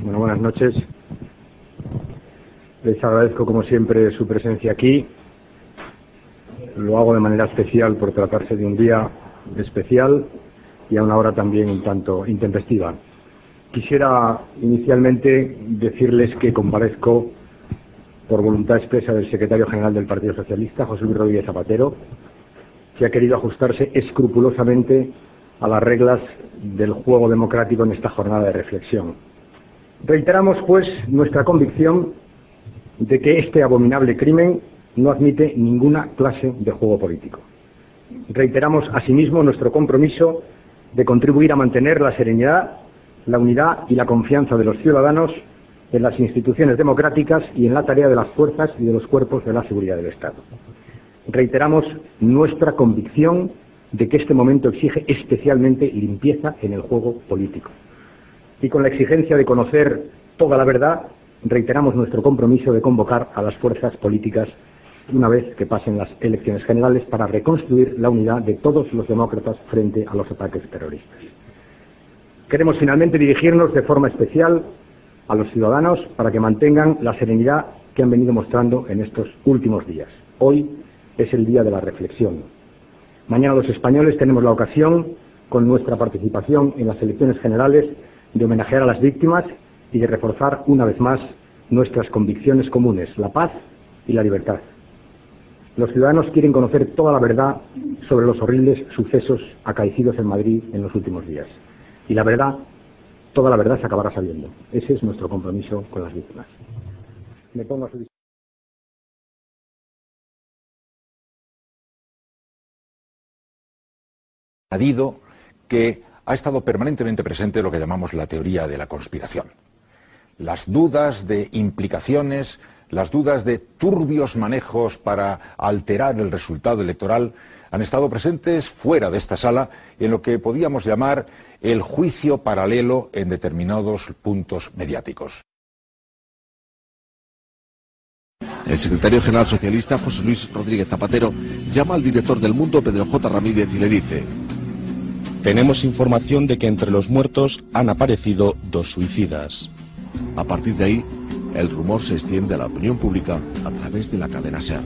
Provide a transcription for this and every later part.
Bueno, buenas noches. Les agradezco, como siempre, su presencia aquí. Lo hago de manera especial por tratarse de un día especial y a una hora también un tanto intempestiva. Quisiera inicialmente decirles que comparezco por voluntad expresa del secretario general del Partido Socialista, José Luis Rodríguez Zapatero, que ha querido ajustarse escrupulosamente a las reglas del juego democrático en esta jornada de reflexión. Reiteramos, pues, nuestra convicción de que este abominable crimen no admite ninguna clase de juego político. Reiteramos, asimismo, nuestro compromiso de contribuir a mantener la serenidad, la unidad y la confianza de los ciudadanos en las instituciones democráticas y en la tarea de las fuerzas y de los cuerpos de la seguridad del Estado. Reiteramos nuestra convicción de que este momento exige especialmente limpieza en el juego político. Y con la exigencia de conocer toda la verdad, reiteramos nuestro compromiso de convocar a las fuerzas políticas una vez que pasen las elecciones generales para reconstruir la unidad de todos los demócratas frente a los ataques terroristas. Queremos finalmente dirigirnos de forma especial a los ciudadanos para que mantengan la serenidad que han venido mostrando en estos últimos días. Hoy es el día de la reflexión. Mañana los españoles tenemos la ocasión, con nuestra participación en las elecciones generales, de homenajear a las víctimas y de reforzar una vez más nuestras convicciones comunes, la paz y la libertad. Los ciudadanos quieren conocer toda la verdad sobre los horribles sucesos acaecidos en Madrid en los últimos días. Y la verdad, toda la verdad se acabará sabiendo. Ese es nuestro compromiso con las víctimas. Me pongo a su disposición. Añadido que ha estado permanentemente presente lo que llamamos la teoría de la conspiración. Las dudas de implicaciones, las dudas de turbios manejos para alterar el resultado electoral han estado presentes fuera de esta sala en lo que podíamos llamar el juicio paralelo en determinados puntos mediáticos. El secretario general socialista, José Luis Rodríguez Zapatero, llama al director del Mundo, Pedro J. Ramírez, y le dice: tenemos información de que entre los muertos han aparecido 2 suicidas. A partir de ahí, el rumor se extiende a la opinión pública a través de la cadena SER.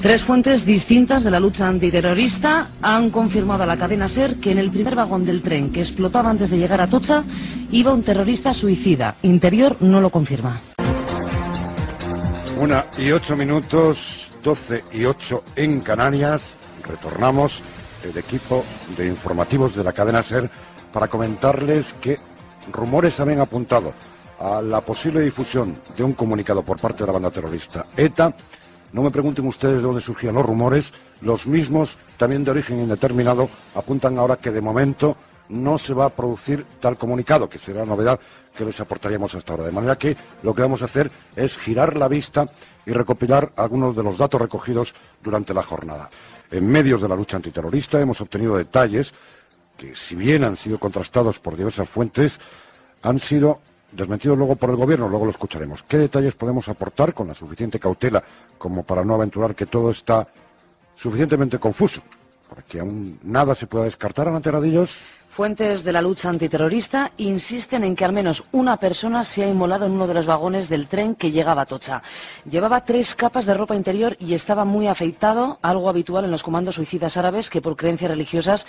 3 fuentes distintas de la lucha antiterrorista han confirmado a la cadena SER que en el primer vagón del tren que explotaba antes de llegar a Atocha iba un terrorista suicida. Interior no lo confirma. 1:08, 12:08 en Canarias. Retornamos el equipo de informativos de la cadena SER para comentarles que rumores habían apuntado a la posible difusión de un comunicado por parte de la banda terrorista ETA. No me pregunten ustedes de dónde surgían los rumores. Los mismos, también de origen indeterminado, apuntan ahora que de momento no se va a producir tal comunicado, que será novedad que les aportaríamos hasta ahora. De manera que lo que vamos a hacer es girar la vista y recopilar algunos de los datos recogidos durante la jornada. En medios de la lucha antiterrorista hemos obtenido detalles que, si bien han sido contrastados por diversas fuentes, han sido desmentidos luego por el gobierno. Luego lo escucharemos. ¿Qué detalles podemos aportar con la suficiente cautela como para no aventurar que todo está suficientemente confuso, para que aún nada se pueda descartar, Ana Terradillos? Fuentes de la lucha antiterrorista insisten en que al menos una persona se ha inmolado en uno de los vagones del tren que llegaba a Atocha. Llevaba 3 capas de ropa interior y estaba muy afeitado, algo habitual en los comandos suicidas árabes que por creencias religiosas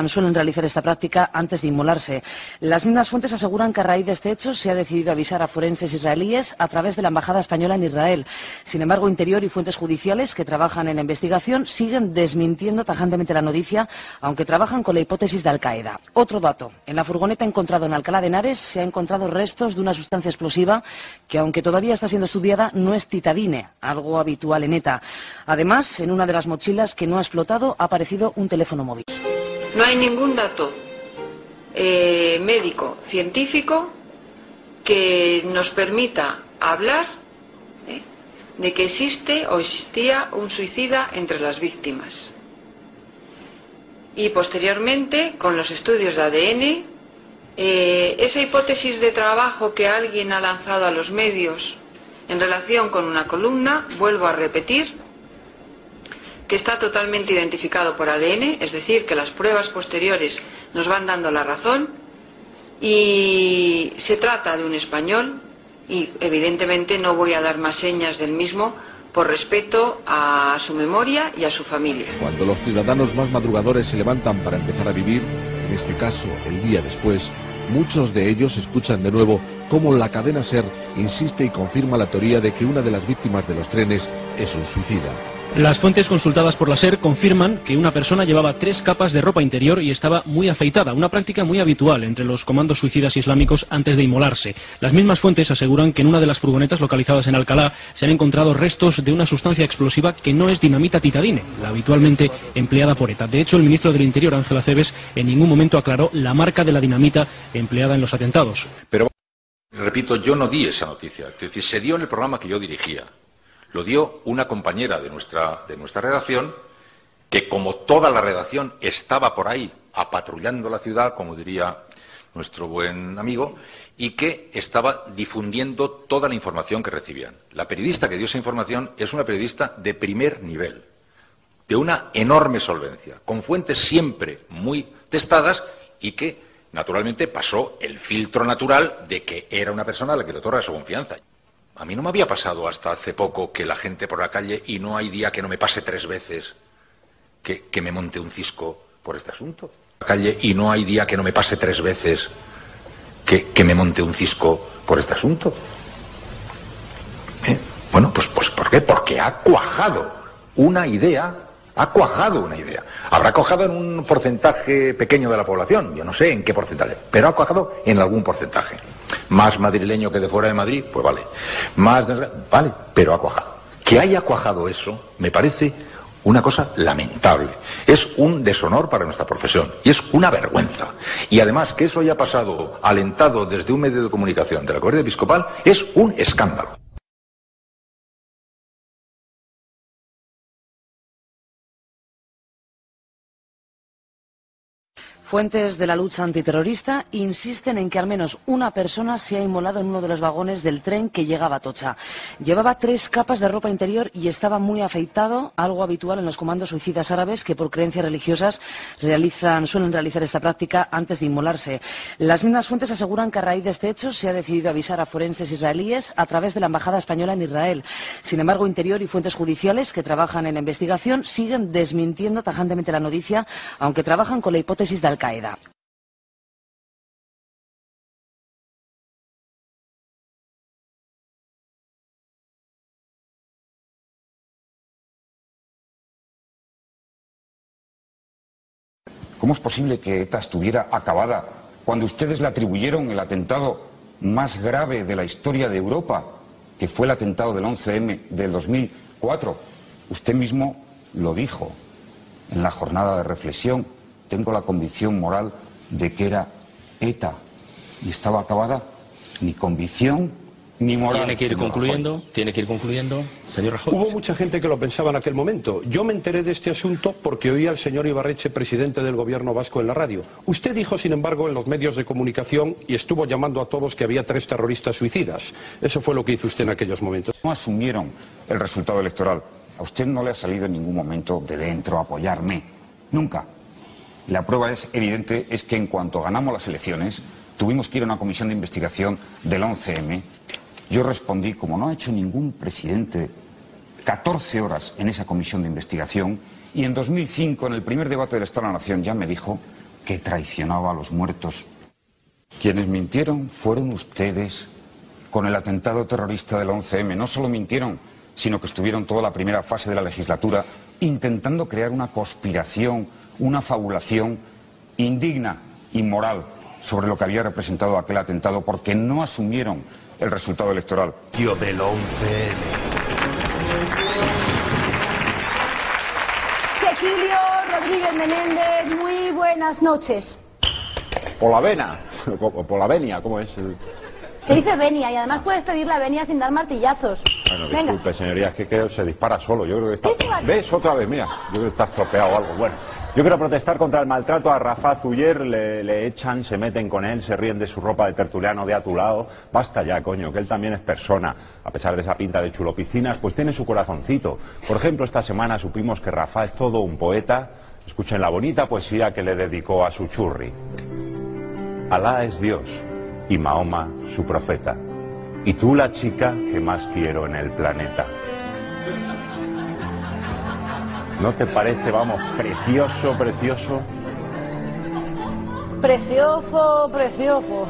suelen realizar esta práctica antes de inmolarse. Las mismas fuentes aseguran que a raíz de este hecho se ha decidido avisar a forenses israelíes a través de la Embajada Española en Israel. Sin embargo, Interior y fuentes judiciales que trabajan en la investigación siguen desmintiendo tajantemente la noticia, aunque trabajan con la hipótesis de Al-Qaeda. Otro dato: en la furgoneta encontrado en Alcalá de Henares se han encontrado restos de una sustancia explosiva que, aunque todavía está siendo estudiada, no es titadine, algo habitual en ETA. Además, en una de las mochilas que no ha explotado ha aparecido un teléfono móvil. No hay ningún dato médico, científico, que nos permita hablar de que existe o existía un suicida entre las víctimas. Y posteriormente, con los estudios de ADN, esa hipótesis de trabajo que alguien ha lanzado a los medios en relación con una columna, vuelvo a repetir, que está totalmente identificado por ADN, es decir, que las pruebas posteriores nos van dando la razón, Y se trata de un español y evidentemente no voy a dar más señas del mismo por respeto a su memoria y a su familia. Cuando los ciudadanos más madrugadores se levantan para empezar a vivir, en este caso el día después, muchos de ellos escuchan de nuevo cómo la cadena SER insiste y confirma la teoría de que una de las víctimas de los trenes es un suicida. Las fuentes consultadas por la SER confirman que una persona llevaba 3 capas de ropa interior y estaba muy afeitada, una práctica muy habitual entre los comandos suicidas islámicos antes de inmolarse. Las mismas fuentes aseguran que en una de las furgonetas localizadas en Alcalá se han encontrado restos de una sustancia explosiva que no es dinamita titadine, la habitualmente empleada por ETA. De hecho, el ministro del Interior, Ángel Acebes, en ningún momento aclaró la marca de la dinamita empleada en los atentados. Pero, repito, yo no di esa noticia. Es decir, se dio en el programa que yo dirigía. Lo dio una compañera de nuestra redacción, que como toda la redacción estaba por ahí apatrullando la ciudad, como diría nuestro buen amigo, y que estaba difundiendo toda la información que recibían. La periodista que dio esa información es una periodista de primer nivel, de una enorme solvencia, con fuentes siempre muy testadas y que, naturalmente, pasó el filtro natural de que era una persona a la que le otorga su confianza. A mí no me había pasado hasta hace poco que la gente por la calle, y no hay día que no me pase 3 veces, que me monte un cisco por este asunto. La calle, y no hay día que no me pase 3 veces que me monte un cisco por este asunto. Bueno, pues ¿por qué? Porque ha cuajado una idea. Ha cuajado una idea. Habrá cuajado en un porcentaje pequeño de la población, yo no sé en qué porcentaje, pero ha cuajado en algún porcentaje. Más madrileño que de fuera de Madrid, pues vale. Vale, pero ha cuajado. Que haya cuajado eso me parece una cosa lamentable. Es un deshonor para nuestra profesión y es una vergüenza. Y además que eso haya pasado alentado desde un medio de comunicación de la Conferencia Episcopal es un escándalo. Fuentes de la lucha antiterrorista insisten en que al menos una persona se ha inmolado en uno de los vagones del tren que llegaba a Atocha. Llevaba 3 capas de ropa interior y estaba muy afeitado, algo habitual en los comandos suicidas árabes que por creencias religiosas suelen realizar esta práctica antes de inmolarse. Las mismas fuentes aseguran que a raíz de este hecho se ha decidido avisar a forenses israelíes a través de la Embajada Española en Israel. Sin embargo, Interior y fuentes judiciales que trabajan en la investigación siguen desmintiendo tajantemente la noticia, aunque trabajan con la hipótesis de Al-Qaeda. ¿Cómo es posible que ETA estuviera acabada cuando ustedes le atribuyeron el atentado más grave de la historia de Europa, que fue el atentado del 11M del 2004? Usted mismo lo dijo en la jornada de reflexión. Tengo la convicción moral de que era ETA y estaba acabada. Ni convicción ni moral. Tiene que ir concluyendo, señor Rajoy. Hubo mucha gente que lo pensaba en aquel momento. Yo me enteré de este asunto porque oí al señor Ibarretxe, presidente del gobierno vasco, en la radio. Usted dijo, sin embargo, en los medios de comunicación y estuvo llamando a todos que había 3 terroristas suicidas. Eso fue lo que hizo usted en aquellos momentos. No asumieron el resultado electoral. A usted no le ha salido en ningún momento de dentro a apoyarme. Nunca. La prueba es evidente, es que en cuanto ganamos las elecciones, tuvimos que ir a una comisión de investigación del 11M. Yo respondí, como no ha hecho ningún presidente, 14 horas en esa comisión de investigación, y en 2005, en el primer debate del Estado de la Nación, ya me dijo que traicionaba a los muertos. Quienes mintieron fueron ustedes con el atentado terrorista del 11M. No solo mintieron, sino que estuvieron toda la primera fase de la legislatura intentando crear una conspiración, una fabulación indigna, inmoral, sobre lo que había representado aquel atentado, porque no asumieron el resultado electoral. Tío del 11M. Cecilio Rodríguez Menéndez, muy buenas noches. Por la vena, por la venia, ¿cómo es? Se dice venia y además puedes pedir la venia sin dar martillazos. Bueno, venga. Disculpe, señorías, que se dispara solo. Yo creo que está... ¿Ves? Otra vez, mira. Yo creo que está estropeado algo. Bueno, yo quiero protestar contra el maltrato a Rafaz Uller. Le echan, se meten con él, se ríen de su ropa de tertuliano de a tu lado. Basta ya, coño, que él también es persona. A pesar de esa pinta de chulo piscinas, pues tiene su corazoncito. Por ejemplo, esta semana supimos que Rafá es todo un poeta. Escuchen la bonita poesía que le dedicó a su churri. Alá es Dios y Mahoma su profeta. Y tú la chica que más quiero en el planeta. ¿No te parece, vamos, precioso, precioso? Precioso, precioso.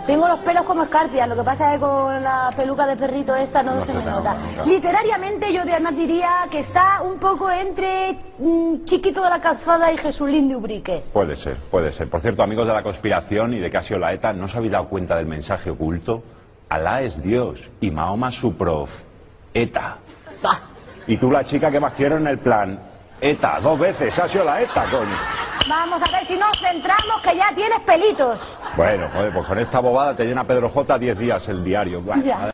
Tengo los pelos como escarpias, lo que pasa es que con la peluca de perrito esta no se me nota. Literariamente yo además diría que está un poco entre Chiquito de la Calzada y Jesulín de Ubrique. Puede ser, puede ser. Por cierto, amigos de la conspiración y de que ha sido la ETA, ¿no os habéis dado cuenta del mensaje oculto? Alá es Dios y Mahoma su prof. ETA. Y tú la chica que más quiero en el plan. ETA, 2 veces, ha sido la ETA, coño. Vamos a ver si nos centramos, que ya tienes pelitos. Bueno, joder, pues con esta bobada te llena Pedro J 10 días el diario. Bueno, ya.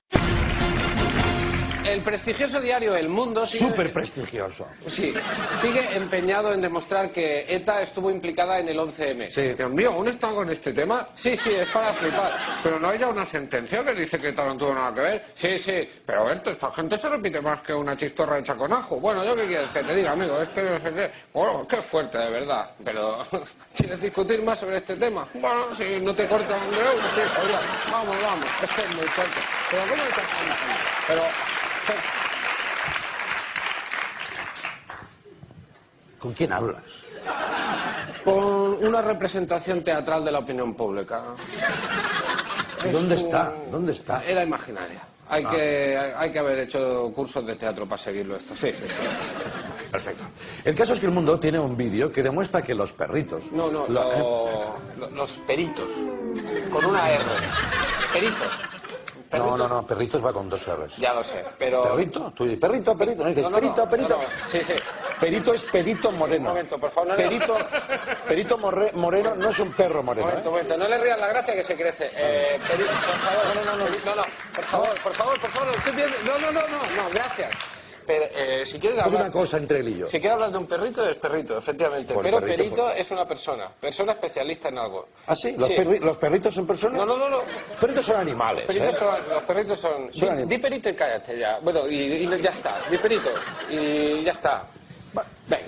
El prestigioso diario El Mundo... Súper prestigioso. Sí, sigue empeñado en demostrar que ETA estuvo implicada en el 11M. Sí. Dios mío, ¿aún están con este tema? Sí, es para flipar. Pero no hay ya una sentencia que dice que ETA no tuvo nada que ver. Sí, pero Berto, esta gente se repite más que una chistorra hecha con ajo. Bueno, ¿yo qué quieres que te diga, amigo? Es que no sé qué. Bueno, qué fuerte, de verdad. Pero, ¿quieres discutir más sobre este tema? Bueno, si no te cortan de euro, sí, oiga, vamos, es que es muy fuerte. Pero, ¿cómo estás hablando? Pero... ¿Con quién hablas? Con una representación teatral de la opinión pública. ¿Dónde está? ¿Dónde está? Era imaginaria. Hay que haber hecho cursos de teatro para seguirlo esto. Sí. Perfecto. El caso es que El Mundo tiene un vídeo que demuestra que los perritos... Los peritos. Con una R. Peritos. No, perritos va con 2 R's. Ya lo sé, pero... ¿Perrito? Tú dices perrito, no dices perito. Sí. Perito es Perito Moreno. Un momento, por favor. Perito Moreno no es un perro moreno. Un momento, no le rías la gracia que se crece. Perito, por favor, por favor, estoy viendo... No, gracias. Pero, si quieres hablar... Es una cosa entre él y yo. Si quieres hablar de un perrito, es perrito, efectivamente. Por pero perito es una persona especialista en algo. ¿Ah, sí? ¿Los perritos son personas? No. Los perritos son animales. Los perritos son... Di perito y cállate ya. Bueno, y ya está. Di perito y ya está. Ven.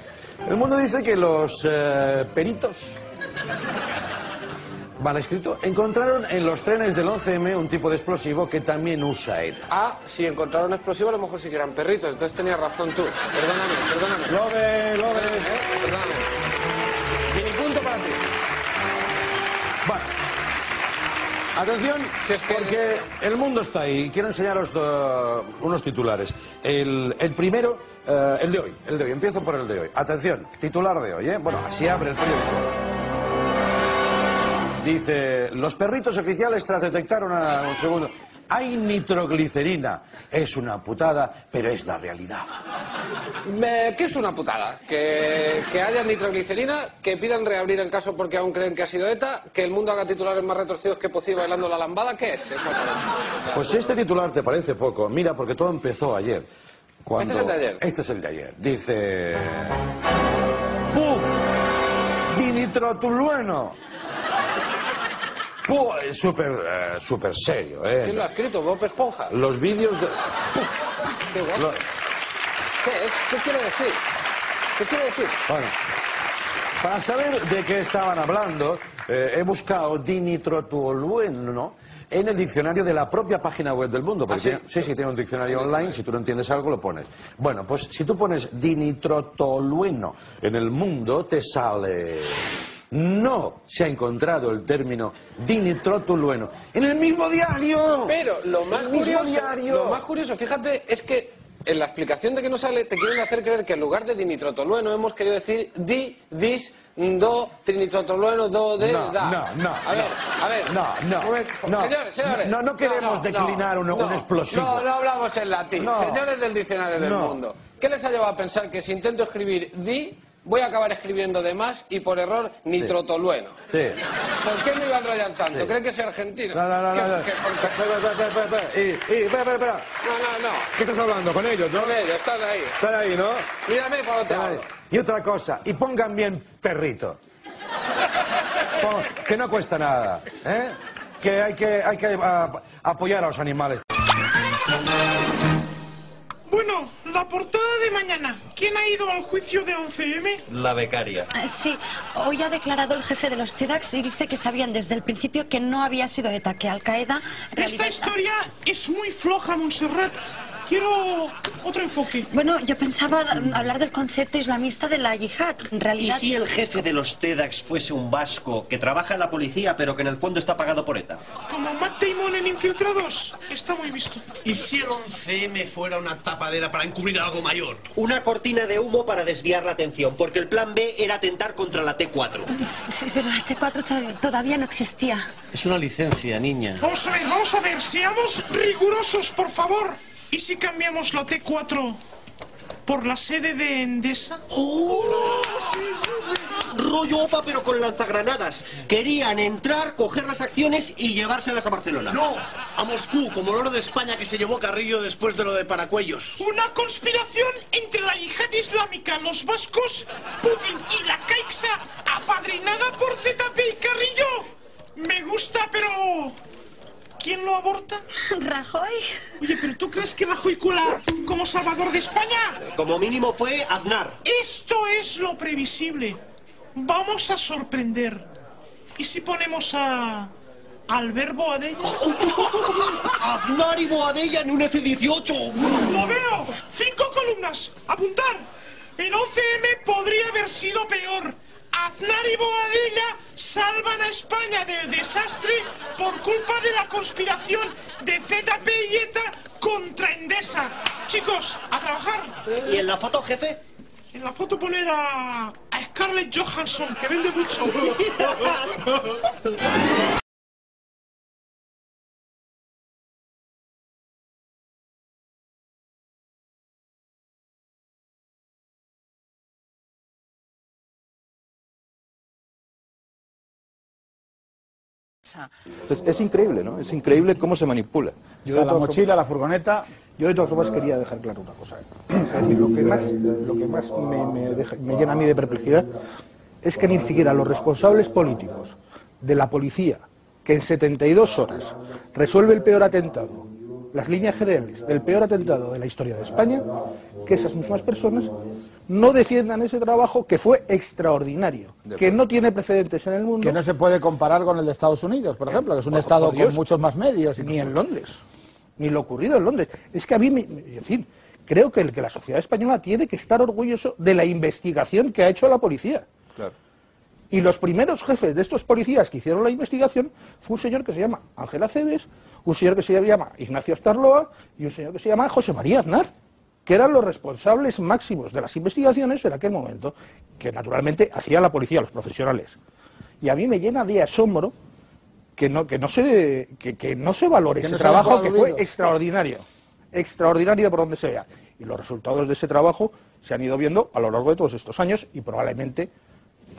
El Mundo dice que los peritos... Mal escrito. Encontraron en los trenes del 11M un tipo de explosivo que también usa ETA. Si encontraron explosivo, a lo mejor sí que eran perritos. Entonces tenías razón tú. Perdóname. Lo ves. Perdóname. Minipunto para ti. Bueno. Atención, porque El Mundo está ahí. Quiero enseñaros unos titulares. El primero, el de hoy. Empiezo por el de hoy. Atención, titular de hoy, ¿eh? Bueno, así abre el periódico. Dice, los perritos oficiales tras detectar un segundo. Hay nitroglicerina. Es una putada, pero es la realidad. ¿Qué es una putada? Que haya nitroglicerina, que pidan reabrir el caso porque aún creen que ha sido ETA, que El Mundo haga titulares más retorcidos que Pocí bailando la lambada. ¿Qué es? Pues este titular te parece poco. Mira, porque todo empezó ayer. ¿Este es el de ayer? Este es el de ayer. Dice... ¡Puf! Dinitrotolueno. Súper serio, ¿eh? ¿Quién lo ha escrito? ¿Bob Esponja? Los vídeos de... ¿Qué guapo? ¿Qué es? ¿Qué quiere decir? Bueno, para saber de qué estaban hablando, he buscado dinitrotolueno en el diccionario de la propia página web del Mundo. Porque tiene un diccionario online, si tú no entiendes algo lo pones. Bueno, pues si tú pones dinitrotolueno en el Mundo, te sale... No se ha encontrado el término dinitrotolueno en el mismo diario. Pero lo más curioso, fíjate, es que en la explicación de que no sale te quieren hacer creer que en lugar de dinitrotolueno hemos querido decir trinitrotolueno, da. Señores. No queremos declinar un explosivo. No hablamos en latín. Señores del diccionario del Mundo, ¿qué les ha llevado a pensar que si intento escribir voy a acabar escribiendo de más y por error nitrotolueno? Sí. ¿Por qué me iba a enrollar tanto? Sí. ¿Cree que soy argentino? No. Espera. No. ¿Qué estás hablando? ¿Con ellos, no? Con ellos, están ahí. Están ahí, ¿no? Mírame cuando te hablo. Y otra cosa, y pongan bien perrito. Que no cuesta nada, ¿eh? Que hay que apoyar a los animales. Bueno, la portada de mañana mañana. ¿Quién ha ido al juicio de 11M? La becaria. Sí, hoy ha declarado el jefe de los TEDx y dice que sabían desde el principio que no había sido ETA, que Al-Qaeda... Esta historia es muy floja, Montserrat. Quiero otro enfoque. Bueno, yo pensaba hablar del concepto islamista de la yihad. En realidad... ¿Y si el jefe de los TEDx fuese un vasco que trabaja en la policía pero que en el fondo está pagado por ETA? Como Matt Damon en Infiltrados. Está muy visto. ¿Y si el 11M fuera una tapadera para encubrir algo mayor? Una cortina de humo para desviar la atención, porque el plan B era atentar contra la T4. Sí, pero la T4 todavía no existía. Es una licencia, niña. Vamos a ver. Seamos rigurosos, por favor. ¿Y si cambiamos la T4 por la sede de Endesa? ¡Oh! Rollo OPA, pero con lanzagranadas. Querían entrar, coger las acciones y llevárselas a Barcelona. No, a Moscú, como el oro de España que se llevó Carrillo después de lo de Paracuellos. Una conspiración entre la yihad islámica, los vascos, Putin y la Caixa, apadrinada por ZP y Carrillo. Me gusta, pero... ¿quién lo aborta? Rajoy. Oye, ¿pero tú crees que Rajoy cuela como salvador de España? Como mínimo fue Aznar. Esto es lo previsible. Vamos a sorprender. ¿Y si ponemos al verbo Boadella? Aznar y Boadella en un F-18. ¡Lo veo! 5 columnas. Apuntar. El 11M podría haber sido peor. Aznar y Boadella salvan a España del desastre por culpa de la conspiración de ZP y ETA contra Endesa. Chicos, a trabajar. ¿Y en la foto, jefe? En la foto poner a Scarlett Johansson, que vende mucho. Entonces, es increíble, ¿no? Es increíble cómo se manipula. Yo de la mochila, la furgoneta, yo de todas formas quería dejar claro una cosa. Es decir, lo que más me llena a mí de perplejidad es que ni siquiera los responsables políticos de la policía, que en 72 horas resuelve el peor atentado, las líneas generales del peor atentado de la historia de España, que esas mismas personas no defiendan ese trabajo que fue extraordinario, que no tiene precedentes en el mundo. Que no se puede comparar con el de Estados Unidos, por ejemplo, que es un estado con muchos más medios. Ni en Londres, ni lo ocurrido en Londres. Es que a mí, en fin, creo que la sociedad española tiene que estar orgulloso de la investigación que ha hecho la policía. Claro. Y los primeros jefes de estos policías que hicieron la investigación fue un señor que se llama Ángel Acebes, un señor que se llama Ignacio Astarloa y un señor que se llama José María Aznar, que eran los responsables máximos de las investigaciones en aquel momento, que naturalmente hacía la policía, los profesionales. Y a mí me llena de asombro que no se valore ese trabajo que fue extraordinario, extraordinario por donde se vea. Y los resultados de ese trabajo se han ido viendo a lo largo de todos estos años y probablemente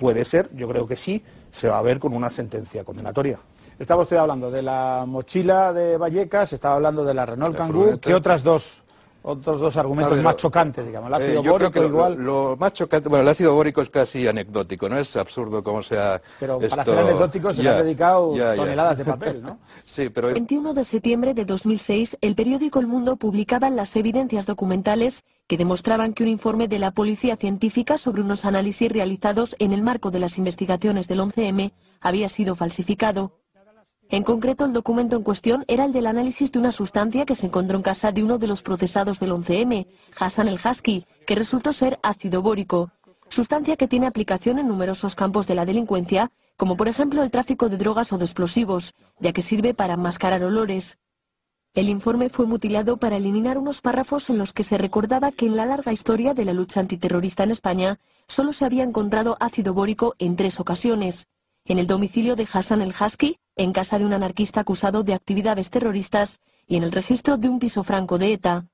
puede ser, yo creo que sí, se va a ver con una sentencia condenatoria. Estaba usted hablando de la mochila de Vallecas, estaba hablando de la Renault Kangoo, ¿qué otros dos argumentos más chocantes, digamos? El ácido yo bórico creo que igual. Lo más chocante, bueno, el ácido bórico es casi anecdótico, ¿no? Es absurdo cómo sea. Pero esto... para ser anecdótico se le han dedicado toneladas de papel, ¿no? Sí, pero... El 21 de septiembre de 2006, el periódico El Mundo publicaba las evidencias documentales que demostraban que un informe de la Policía Científica sobre unos análisis realizados en el marco de las investigaciones del 11M había sido falsificado. En concreto, el documento en cuestión era el del análisis de una sustancia que se encontró en casa de uno de los procesados del 11M, Hassan el-Haski, que resultó ser ácido bórico, sustancia que tiene aplicación en numerosos campos de la delincuencia, como por ejemplo el tráfico de drogas o de explosivos, ya que sirve para enmascarar olores. El informe fue mutilado para eliminar unos párrafos en los que se recordaba que en la larga historia de la lucha antiterrorista en España solo se había encontrado ácido bórico en 3 ocasiones: en el domicilio de Hassan el-Haski, en casa de un anarquista acusado de actividades terroristas y en el registro de un piso franco de ETA.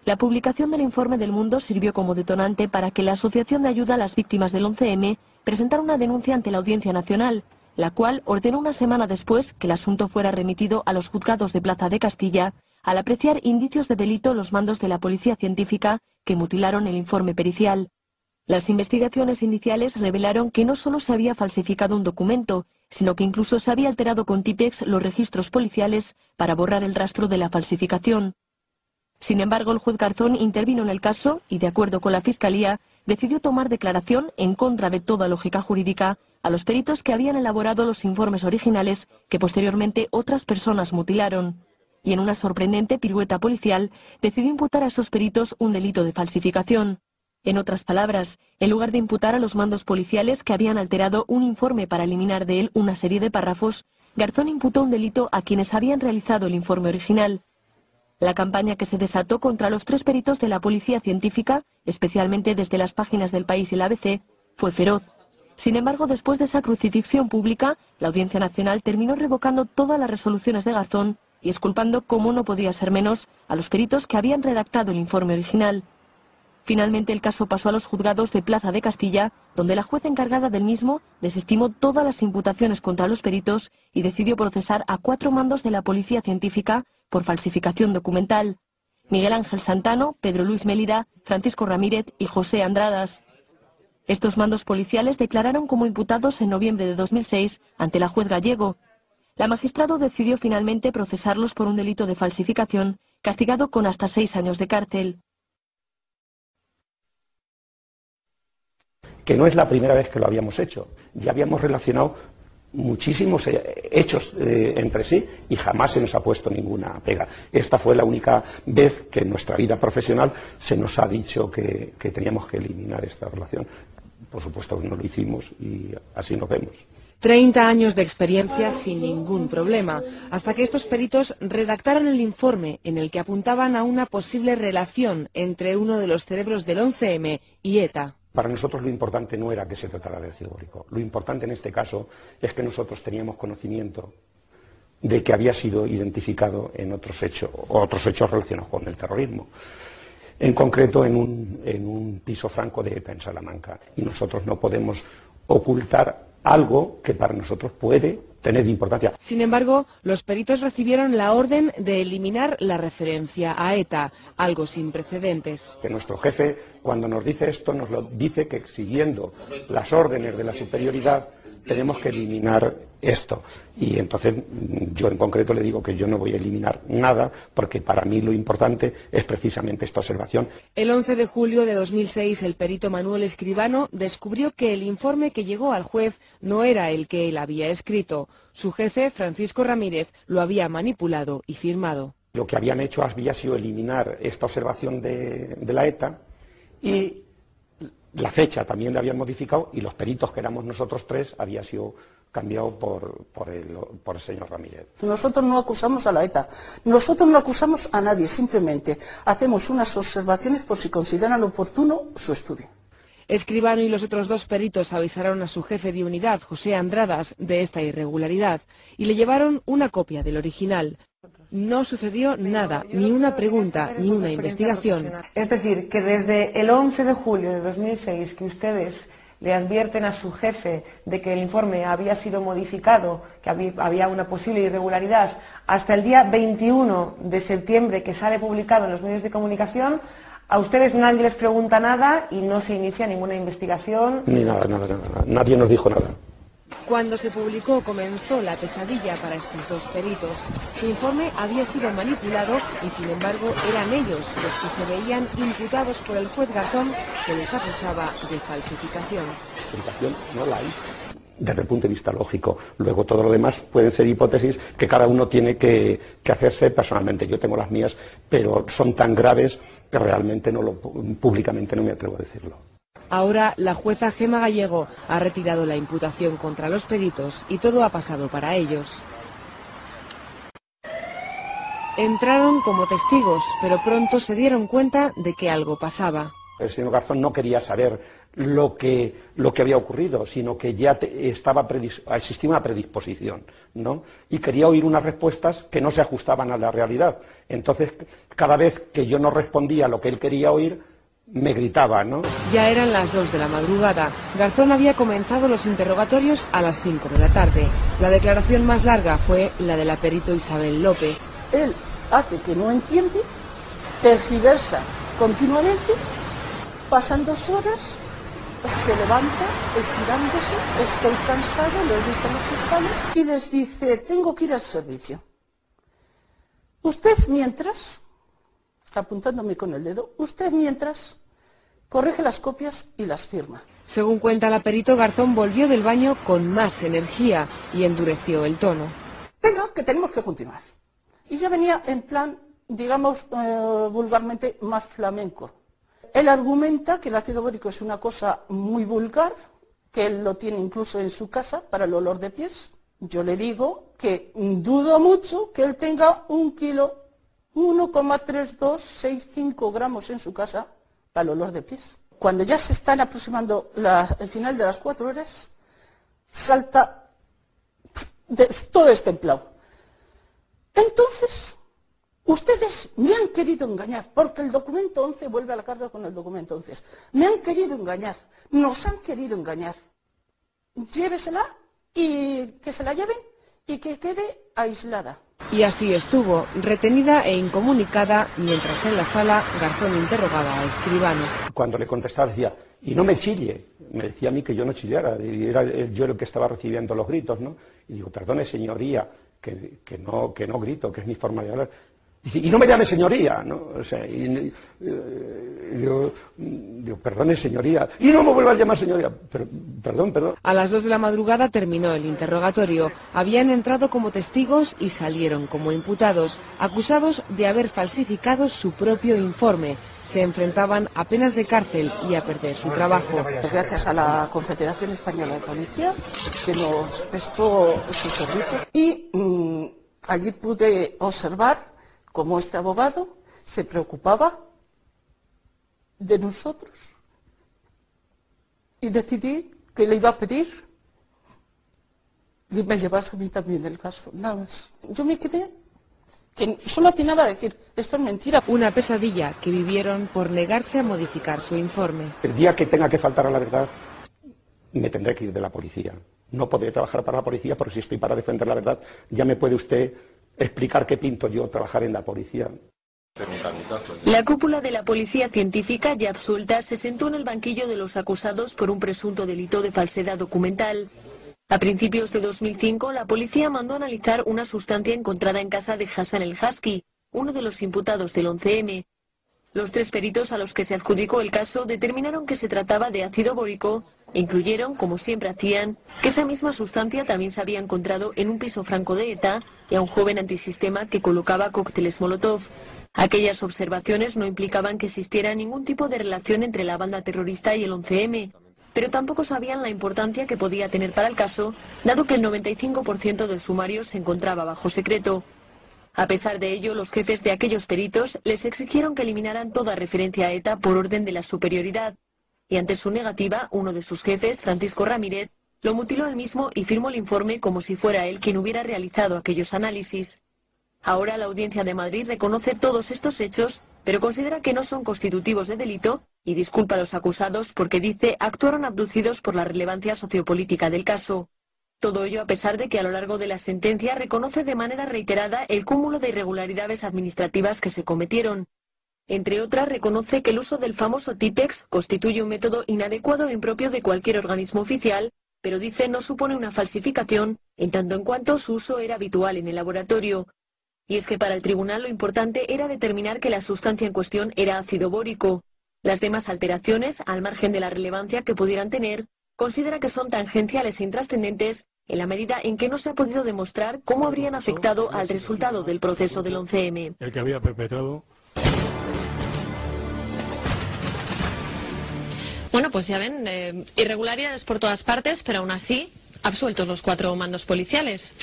La publicación del informe del Mundo sirvió como detonante para que la Asociación de Ayuda a las Víctimas del 11M presentara una denuncia ante la Audiencia Nacional, la cual ordenó una semana después que el asunto fuera remitido a los juzgados de Plaza de Castilla, al apreciar indicios de delito en los mandos de la Policía Científica que mutilaron el informe pericial. Las investigaciones iniciales revelaron que no solo se había falsificado un documento, sino que incluso se había alterado con Tipex los registros policiales para borrar el rastro de la falsificación. Sin embargo, el juez Garzón intervino en el caso y, de acuerdo con la Fiscalía, decidió tomar declaración en contra de toda lógica jurídica a los peritos que habían elaborado los informes originales que posteriormente otras personas mutilaron. Y en una sorprendente pirueta policial, decidió imputar a esos peritos un delito de falsificación. En otras palabras, en lugar de imputar a los mandos policiales que habían alterado un informe para eliminar de él una serie de párrafos, Garzón imputó un delito a quienes habían realizado el informe original. La campaña que se desató contra los 3 peritos de la policía científica, especialmente desde las páginas del País y el ABC, fue feroz. Sin embargo, después de esa crucifixión pública, la Audiencia Nacional terminó revocando todas las resoluciones de Garzón y exculpando, como no podía ser menos, a los peritos que habían redactado el informe original. Finalmente, el caso pasó a los juzgados de Plaza de Castilla, donde la juez encargada del mismo desestimó todas las imputaciones contra los peritos y decidió procesar a 4 mandos de la policía científica por falsificación documental: Miguel Ángel Santano, Pedro Luis Mélida, Francisco Ramírez y José Andradas. Estos mandos policiales declararon como imputados en noviembre de 2006 ante la juez Gallego. La magistrado decidió finalmente procesarlos por un delito de falsificación, castigado con hasta 6 años de cárcel. Que no es la primera vez que lo habíamos hecho. Ya habíamos relacionado muchísimos hechos entre sí y jamás se nos ha puesto ninguna pega. Esta fue la única vez que en nuestra vida profesional se nos ha dicho que teníamos que eliminar esta relación. Por supuesto que no lo hicimos y así nos vemos. 30 años de experiencia sin ningún problema, hasta que estos peritos redactaron el informe en el que apuntaban a una posible relación entre uno de los cerebros del 11M y ETA. Para nosotros lo importante no era que se tratara de ácido bórico. Lo importante en este caso es que nosotros teníamos conocimiento de que había sido identificado en otros hechos relacionados con el terrorismo. En concreto en un piso franco de ETA en Salamanca. Y nosotros no podemos ocultar algo que para nosotros puede tener importancia. Sin embargo, los peritos recibieron la orden de eliminar la referencia a ETA, algo sin precedentes. Que nuestro jefe, cuando nos dice esto, nos lo dice que siguiendo las órdenes de la superioridad tenemos que eliminar esto. Y entonces yo en concreto le digo que yo no voy a eliminar nada porque para mí lo importante es precisamente esta observación. El 11 de julio de 2006 el perito Manuel Escribano descubrió que el informe que llegó al juez no era el que él había escrito. Su jefe, Francisco Ramírez, lo había manipulado y firmado. Lo que habían hecho había sido eliminar esta observación de la ETA y la fecha también la habían modificado y los peritos que éramos nosotros 3 había sido cambiado por el señor Ramírez. Nosotros no acusamos a la ETA, nosotros no acusamos a nadie, simplemente hacemos unas observaciones por si consideran oportuno su estudio. Escribano y los otros 2 peritos avisaron a su jefe de unidad, José Andradas, de esta irregularidad y le llevaron una copia del original. No sucedió nada, ni una pregunta, ni una investigación. Es decir, que desde el 11 de julio de 2006 que ustedes le advierten a su jefe de que el informe había sido modificado, que había una posible irregularidad, hasta el día 21 de septiembre que sale publicado en los medios de comunicación, a ustedes nadie les pregunta nada y no se inicia ninguna investigación. Ni nada. Nadie nos dijo nada. Cuando se publicó comenzó la pesadilla para estos 2 peritos. Su informe había sido manipulado y sin embargo eran ellos los que se veían imputados por el juez Garzón que les acusaba de falsificación. Falsificación no la hay desde el punto de vista lógico. Luego todo lo demás pueden ser hipótesis que cada uno tiene que hacerse personalmente. Yo tengo las mías, pero son tan graves que realmente públicamente no me atrevo a decirlo. Ahora la jueza Gema Gallego ha retirado la imputación contra los peritos y todo ha pasado para ellos. Entraron como testigos, pero pronto se dieron cuenta de que algo pasaba. El señor Garzón no quería saber lo que había ocurrido, sino que ya existía una predisposición, ¿no? Y quería oír unas respuestas que no se ajustaban a la realidad. Entonces, cada vez que yo no respondía a lo que él quería oír, me gritaba, ¿no? Ya eran las 2 de la madrugada. Garzón había comenzado los interrogatorios a las 5 de la tarde. La declaración más larga fue la de la perito Isabel López. Él hace que no entiende, tergiversa continuamente, pasan 2 horas, se levanta estirándose, estoy cansado, le dicen los fiscales y les dice, tengo que ir al servicio. Usted mientras apuntándome con el dedo. Usted mientras corrige las copias y las firma. Según cuenta la perito, Garzón volvió del baño con más energía y endureció el tono. Venga, que tenemos que continuar. Y ya venía en plan, digamos, vulgarmente más flamenco. Él argumenta que el ácido bórico es una cosa muy vulgar, que él lo tiene incluso en su casa para el olor de pies. Yo le digo que dudo mucho que él tenga 1 kilo, 1,3265 gramos en su casa para el olor de pies. Cuando ya se están aproximando el final de las 4 horas, salta todo destemplado. Entonces, ustedes me han querido engañar, porque el documento 11 vuelve a la carga con el documento 11. Me han querido engañar, nos han querido engañar. Llévesela y que se la lleven y que quede aislada. Y así estuvo, retenida e incomunicada, mientras en la sala Garzón interrogaba a Escribano. Cuando le contestaba decía, y no me chille, me decía a mí que yo no chillara, y era yo el que estaba recibiendo los gritos, ¿no? Y digo, perdone señoría, que no grito, que es mi forma de hablar. Y no me llame señoría, ¿no? O sea, digo, perdone señoría, y no me vuelva a llamar señoría, pero, perdón. A las 2 de la madrugada terminó el interrogatorio. Habían entrado como testigos y salieron como imputados, acusados de haber falsificado su propio informe. Se enfrentaban a penas de cárcel y a perder su trabajo. Gracias a la Confederación Española de Policía, que nos prestó su servicio, y allí pude observar cómo este abogado se preocupaba de nosotros y decidí que le iba a pedir y me llevase a mí también el caso, nada más. Yo me quedé que solo atinaba a decir, esto es mentira. Una pesadilla que vivieron por negarse a modificar su informe. El día que tenga que faltar a la verdad, me tendré que ir de la policía. No podré trabajar para la policía porque si estoy para defender la verdad, ya me puede usted explicar qué pinto yo trabajar en la policía. La cúpula de la policía científica, ya absuelta, se sentó en el banquillo de los acusados por un presunto delito de falsedad documental. A principios de 2005, la policía mandó analizar una sustancia encontrada en casa de Hassan El Haski, uno de los imputados del 11M. Los 3 peritos a los que se adjudicó el caso determinaron que se trataba de ácido bórico e incluyeron, como siempre hacían, que esa misma sustancia también se había encontrado en un piso franco de ETA y a un joven antisistema que colocaba cócteles Molotov. Aquellas observaciones no implicaban que existiera ningún tipo de relación entre la banda terrorista y el 11M, pero tampoco sabían la importancia que podía tener para el caso, dado que el 95% del sumario se encontraba bajo secreto. A pesar de ello, los jefes de aquellos peritos les exigieron que eliminaran toda referencia a ETA por orden de la superioridad, y ante su negativa, uno de sus jefes, Francisco Ramírez, lo mutiló él mismo y firmó el informe como si fuera él quien hubiera realizado aquellos análisis. Ahora la Audiencia de Madrid reconoce todos estos hechos, pero considera que no son constitutivos de delito y disculpa a los acusados porque dice actuaron abducidos por la relevancia sociopolítica del caso. Todo ello a pesar de que a lo largo de la sentencia reconoce de manera reiterada el cúmulo de irregularidades administrativas que se cometieron. Entre otras, reconoce que el uso del famoso Tipex constituye un método inadecuado e impropio de cualquier organismo oficial, pero dice no supone una falsificación, en tanto en cuanto su uso era habitual en el laboratorio. Y es que para el tribunal lo importante era determinar que la sustancia en cuestión era ácido bórico. Las demás alteraciones, al margen de la relevancia que pudieran tener, considera que son tangenciales e intrascendentes en la medida en que no se ha podido demostrar cómo habrían afectado al resultado del proceso del 11M. El que había perpetrado. Bueno, pues ya ven, irregularidades por todas partes, pero aún así, absueltos los 4 mandos policiales.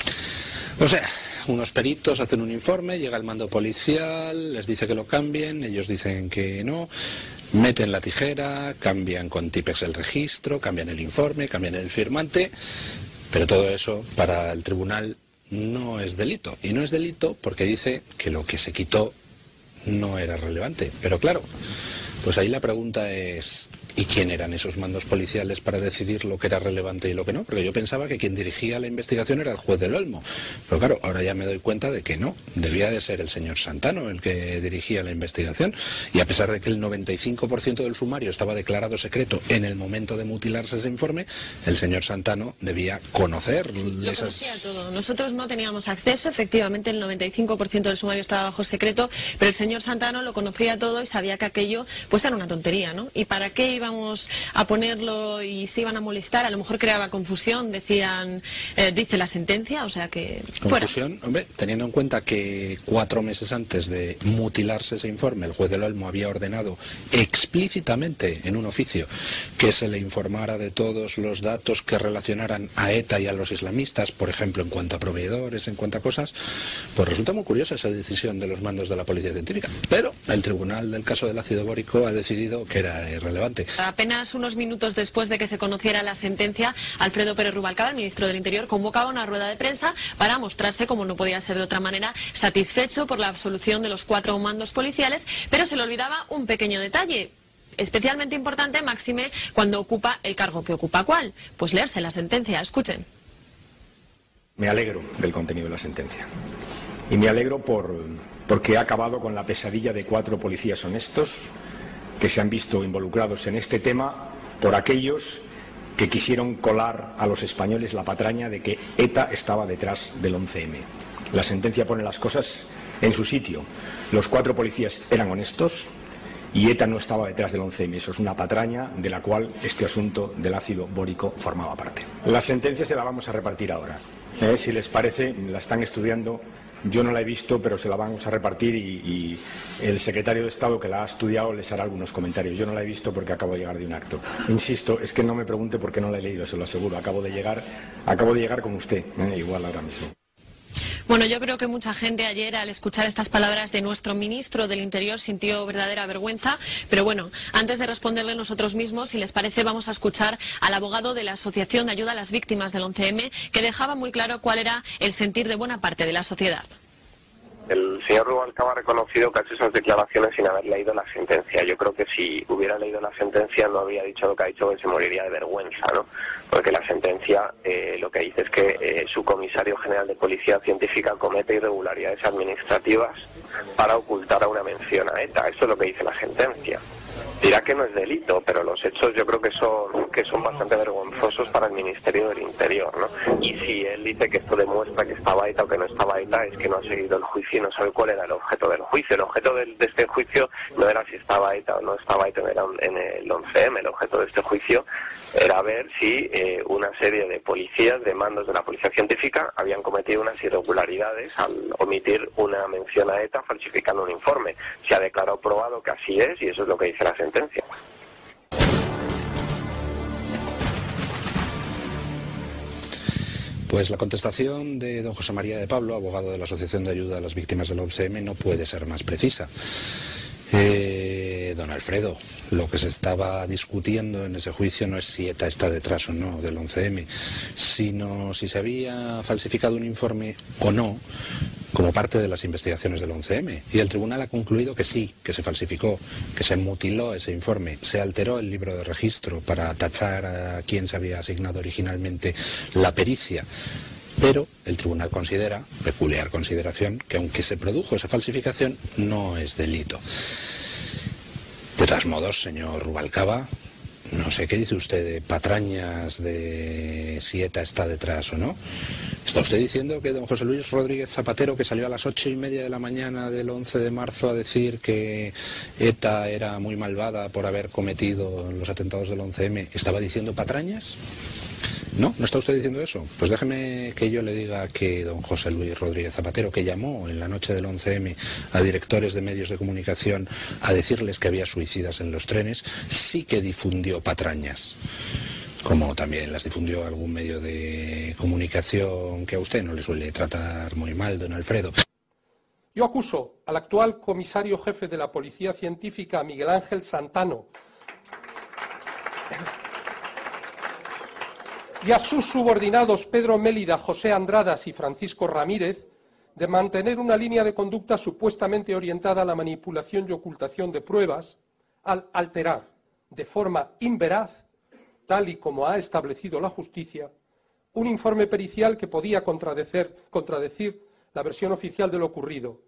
O sea, unos peritos hacen un informe, llega el mando policial, les dice que lo cambien, ellos dicen que no, meten la tijera, cambian con Tipex el registro, cambian el informe, cambian el firmante, pero todo eso para el tribunal no es delito. Y no es delito porque dice que lo que se quitó no era relevante. Pero claro, pues ahí la pregunta es, ¿Y quién eran esos mandos policiales para decidir lo que era relevante y lo que no? Porque yo pensaba que quien dirigía la investigación era el juez del Olmo. Pero claro, ahora ya me doy cuenta de que no. Debía de ser el señor Santano el que dirigía la investigación. Y a pesar de que el 95% del sumario estaba declarado secreto en el momento de mutilarse ese informe, el señor Santano debía conocer esas... Conocía todo. Nosotros no teníamos acceso, efectivamente el 95% del sumario estaba bajo secreto, pero el señor Santano lo conocía todo y sabía que aquello pues era una tontería, ¿no? ¿Y para qué íbamos a ponerlo y se iban a molestar? A lo mejor creaba confusión, decían, dice la sentencia, o sea que... Confusión, hombre, teniendo en cuenta que 4 meses antes de mutilarse ese informe, el juez del Olmo había ordenado explícitamente en un oficio que se le informara de todos los datos que relacionaran a ETA y a los islamistas, por ejemplo, en cuanto a proveedores, en cuanto a cosas, pues resulta muy curiosa esa decisión de los mandos de la Policía Científica. Pero el tribunal del caso del ácido bórico ha decidido que era irrelevante. Apenas unos minutos después de que se conociera la sentencia, Alfredo Pérez Rubalcaba, el ministro del Interior, convocaba una rueda de prensa para mostrarse, como no podía ser de otra manera, satisfecho por la absolución de los 4 mandos policiales, pero se le olvidaba un pequeño detalle, especialmente importante, máxime cuando ocupa el cargo que ocupa. ¿Cuál? Pues leerse la sentencia. Escuchen. Me alegro del contenido de la sentencia. Y me alegro porque ha acabado con la pesadilla de 4 policías honestos que se han visto involucrados en este tema por aquellos que quisieron colar a los españoles la patraña de que ETA estaba detrás del 11M. La sentencia pone las cosas en su sitio. Los 4 policías eran honestos y ETA no estaba detrás del 11M. Eso es una patraña de la cual este asunto del ácido bórico formaba parte. La sentencia se la vamos a repartir ahora. Si les parece, la están estudiando. Yo no la he visto, pero se la vamos a repartir y el secretario de Estado que la ha estudiado les hará algunos comentarios. Yo no la he visto porque acabo de llegar de un acto. Insisto, es que no me pregunte por qué no la he leído, se lo aseguro. Acabo de llegar como usted, igual ahora mismo. Bueno, yo creo que mucha gente ayer, al escuchar estas palabras de nuestro ministro del Interior, sintió verdadera vergüenza. Pero bueno, antes de responderle nosotros mismos, si les parece, vamos a escuchar al abogado de la Asociación de Ayuda a las Víctimas del 11M, que dejaba muy claro cuál era el sentir de buena parte de la sociedad. El señor Rubalcaba ha reconocido que ha hecho esas declaraciones sin haber leído la sentencia. Yo creo que si hubiera leído la sentencia no habría dicho lo que ha dicho, que se moriría de vergüenza, ¿no? Porque la sentencia lo que dice es que su comisario general de Policía Científica comete irregularidades administrativas para ocultar a una mención a ETA. Eso es lo que dice la sentencia. Dirá que no es delito, pero los hechos yo creo que son bastante vergonzosos para el Ministerio del Interior, ¿no? Y si él dice que esto demuestra que estaba ETA o que no estaba ETA, es que no ha seguido el juicio y no sabe cuál era el objeto del juicio. El objeto de este juicio no era si estaba ETA o no estaba ETA en el 11M. El objeto de este juicio era ver si una serie de policías, de mandos de la Policía Científica, habían cometido unas irregularidades al omitir una mención a ETA falsificando un informe. Se ha declarado probado que así es y eso es lo que dice la sentencia. Pues la contestación de don José María de Pablo, abogado de la Asociación de Ayuda a las Víctimas del 11M, no puede ser más precisa. Don Alfredo, lo que se estaba discutiendo en ese juicio no es si ETA está detrás o no del 11M, sino si se había falsificado un informe o no como parte de las investigaciones del 11M. Y el tribunal ha concluido que sí, que se falsificó, que se mutiló ese informe, se alteró el libro de registro para tachar a quien se había asignado originalmente la pericia. Pero el tribunal considera, peculiar consideración, que aunque se produjo esa falsificación, no es delito. De todos modos, señor Rubalcaba, no sé qué dice usted de patrañas de si ETA está detrás o no. ¿Está usted diciendo que don José Luis Rodríguez Zapatero, que salió a las 8:30 de la mañana del 11 de marzo a decir que ETA era muy malvada por haber cometido los atentados del 11M, estaba diciendo patrañas? ¿No? ¿No está usted diciendo eso? Pues déjeme que yo le diga que don José Luis Rodríguez Zapatero, que llamó en la noche del 11M a directores de medios de comunicación a decirles que había suicidas en los trenes, sí que difundió patrañas. Como también las difundió algún medio de comunicación que a usted no le suele tratar muy mal, don Alfredo. Yo acuso al actual comisario jefe de la Policía Científica, Miguel Ángel Santano, y a sus subordinados Pedro Mélida, José Andradas y Francisco Ramírez, de mantener una línea de conducta supuestamente orientada a la manipulación y ocultación de pruebas, al alterar, de forma inveraz, tal y como ha establecido la justicia, un informe pericial que podía contradecir la versión oficial de lo ocurrido,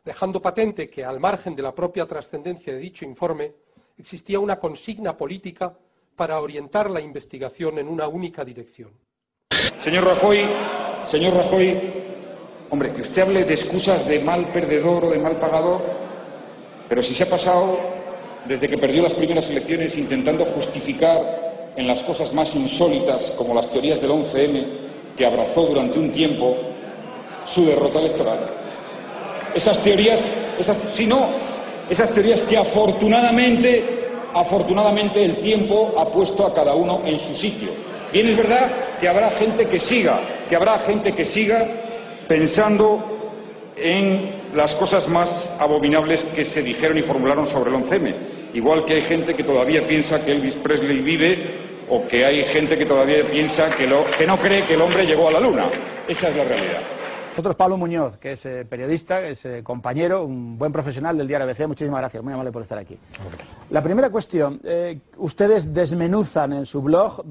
dejando patente que, al margen de la propia trascendencia de dicho informe, existía una consigna política para orientar la investigación en una única dirección. Señor Rajoy, hombre, que usted hable de excusas de mal perdedor o de mal pagador, pero si se ha pasado desde que perdió las primeras elecciones intentando justificar en las cosas más insólitas, como las teorías del 11M, que abrazó durante un tiempo, su derrota electoral. Esas teorías que afortunadamente el tiempo ha puesto a cada uno en su sitio. Bien, es verdad que habrá gente que siga pensando en las cosas más abominables que se dijeron y formularon sobre el 11M. Igual que hay gente que todavía piensa que Elvis Presley vive, o que hay gente que todavía piensa que no cree que el hombre llegó a la luna. Esa es la realidad. Nosotros, Pablo Muñoz, que es periodista, es compañero, un buen profesional del diario ABC. Muchísimas gracias, muy amable por estar aquí. La primera cuestión, ustedes desmenuzan en su blog,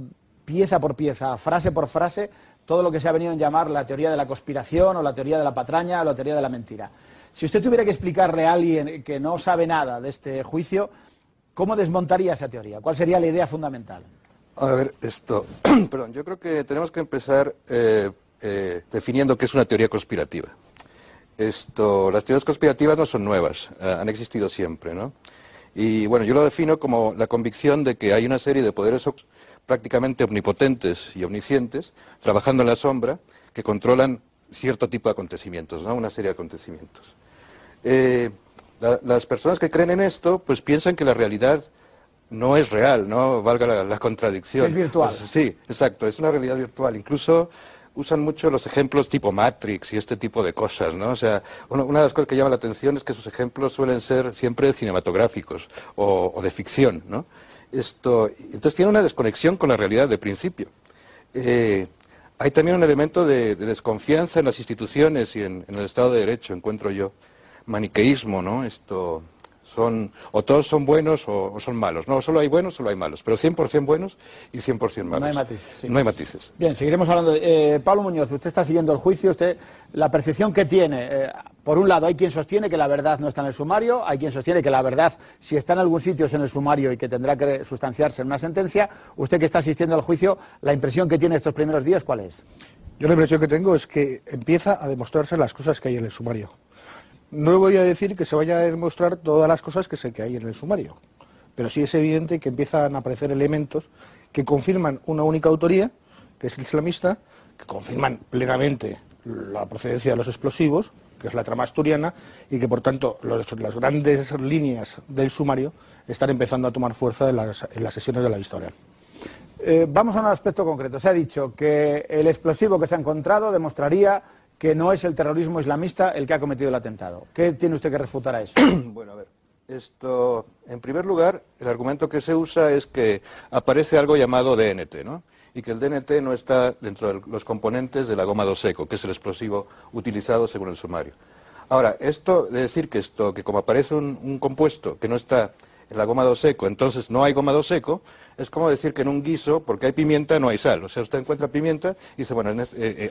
pieza por pieza, frase por frase, todo lo que se ha venido a llamar la teoría de la conspiración, o la teoría de la patraña, o la teoría de la mentira. Si usted tuviera que explicarle a alguien que no sabe nada de este juicio, ¿cómo desmontaría esa teoría? ¿Cuál sería la idea fundamental? A ver, perdón, yo creo que tenemos que empezar definiendo qué es una teoría conspirativa. Las teorías conspirativas no son nuevas, han existido siempre, ¿no? Y bueno, yo lo defino como la convicción de que hay una serie de poderes prácticamente omnipotentes y omniscientes trabajando en la sombra que controlan cierto tipo de acontecimientos, ¿no? Una serie de acontecimientos. Las personas que creen en esto, pues piensan que la realidad no es real, ¿no? Valga la contradicción. Es virtual. Pues, sí, exacto, es una realidad virtual. Incluso usan mucho los ejemplos tipo Matrix y este tipo de cosas, ¿no? O sea, una de las cosas que llama la atención es que sus ejemplos suelen ser siempre cinematográficos o de ficción, ¿no? Entonces tiene una desconexión con la realidad de principio. Hay también un elemento de desconfianza en las instituciones y en el Estado de Derecho, encuentro yo. Maniqueísmo, ¿no? O todos son buenos o son malos. No, solo hay buenos, solo hay malos. Pero 100% buenos y 100% malos. No hay matices. Sí. No hay matices. Bien, seguiremos hablando. Pablo Muñoz, usted está siguiendo el juicio. La percepción que tiene, por un lado, hay quien sostiene que la verdad no está en el sumario, hay quien sostiene que la verdad, si está en algún sitio, es en el sumario y que tendrá que sustanciarse en una sentencia. Usted que está asistiendo al juicio, la impresión que tiene estos primeros días, ¿cuál es? Yo la impresión que tengo es que empieza a demostrarse las cosas que hay en el sumario. No voy a decir que se vaya a demostrar todas las cosas que hay en el sumario, pero sí es evidente que empiezan a aparecer elementos que confirman una única autoría, que es el islamista, que confirman plenamente la procedencia de los explosivos, que es la trama asturiana, y que por tanto las grandes líneas del sumario están empezando a tomar fuerza en las sesiones de la historia. Vamos a un aspecto concreto. Se ha dicho que el explosivo que se ha encontrado demostraría que no es el terrorismo islamista el que ha cometido el atentado. ¿Qué tiene usted que refutar a eso? Bueno, a ver, en primer lugar, el argumento que se usa es que aparece algo llamado DNT, ¿no? Y que el DNT no está dentro de los componentes de la goma 2 seco, que es el explosivo utilizado según el sumario. Ahora, esto de decir que como aparece un compuesto que no está en la goma 2 seco, entonces no hay goma 2 seco, es como decir que en un guiso, porque hay pimienta, no hay sal. O sea, usted encuentra pimienta y dice, bueno,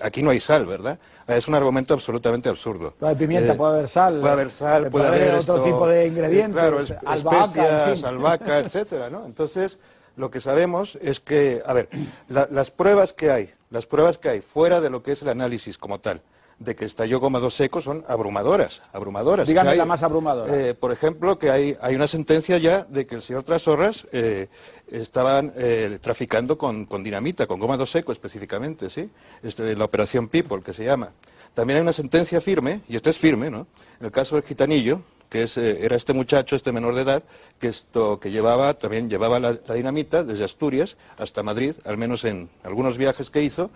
aquí no hay sal, ¿verdad? Es un argumento absolutamente absurdo. Puede haber pimienta, puede haber sal. Puede haber sal, puede haber otro tipo de ingredientes, claro, albahaca, en fin. albahaca, etcétera, ¿no? Entonces, lo que sabemos es que, a ver, las pruebas que hay fuera de lo que es el análisis como tal, de que estalló goma 2 seco son abrumadoras. Dígame la más abrumadora. Por ejemplo, que hay una sentencia ya de que el señor Trasorras estaban traficando con dinamita, con goma 2 seco específicamente, ¿sí? La operación People, que se llama. También hay una sentencia firme, y esto es firme, ¿no? En el caso del gitanillo, que era este muchacho, este menor de edad, que también llevaba la dinamita desde Asturias hasta Madrid, al menos en algunos viajes que hizo,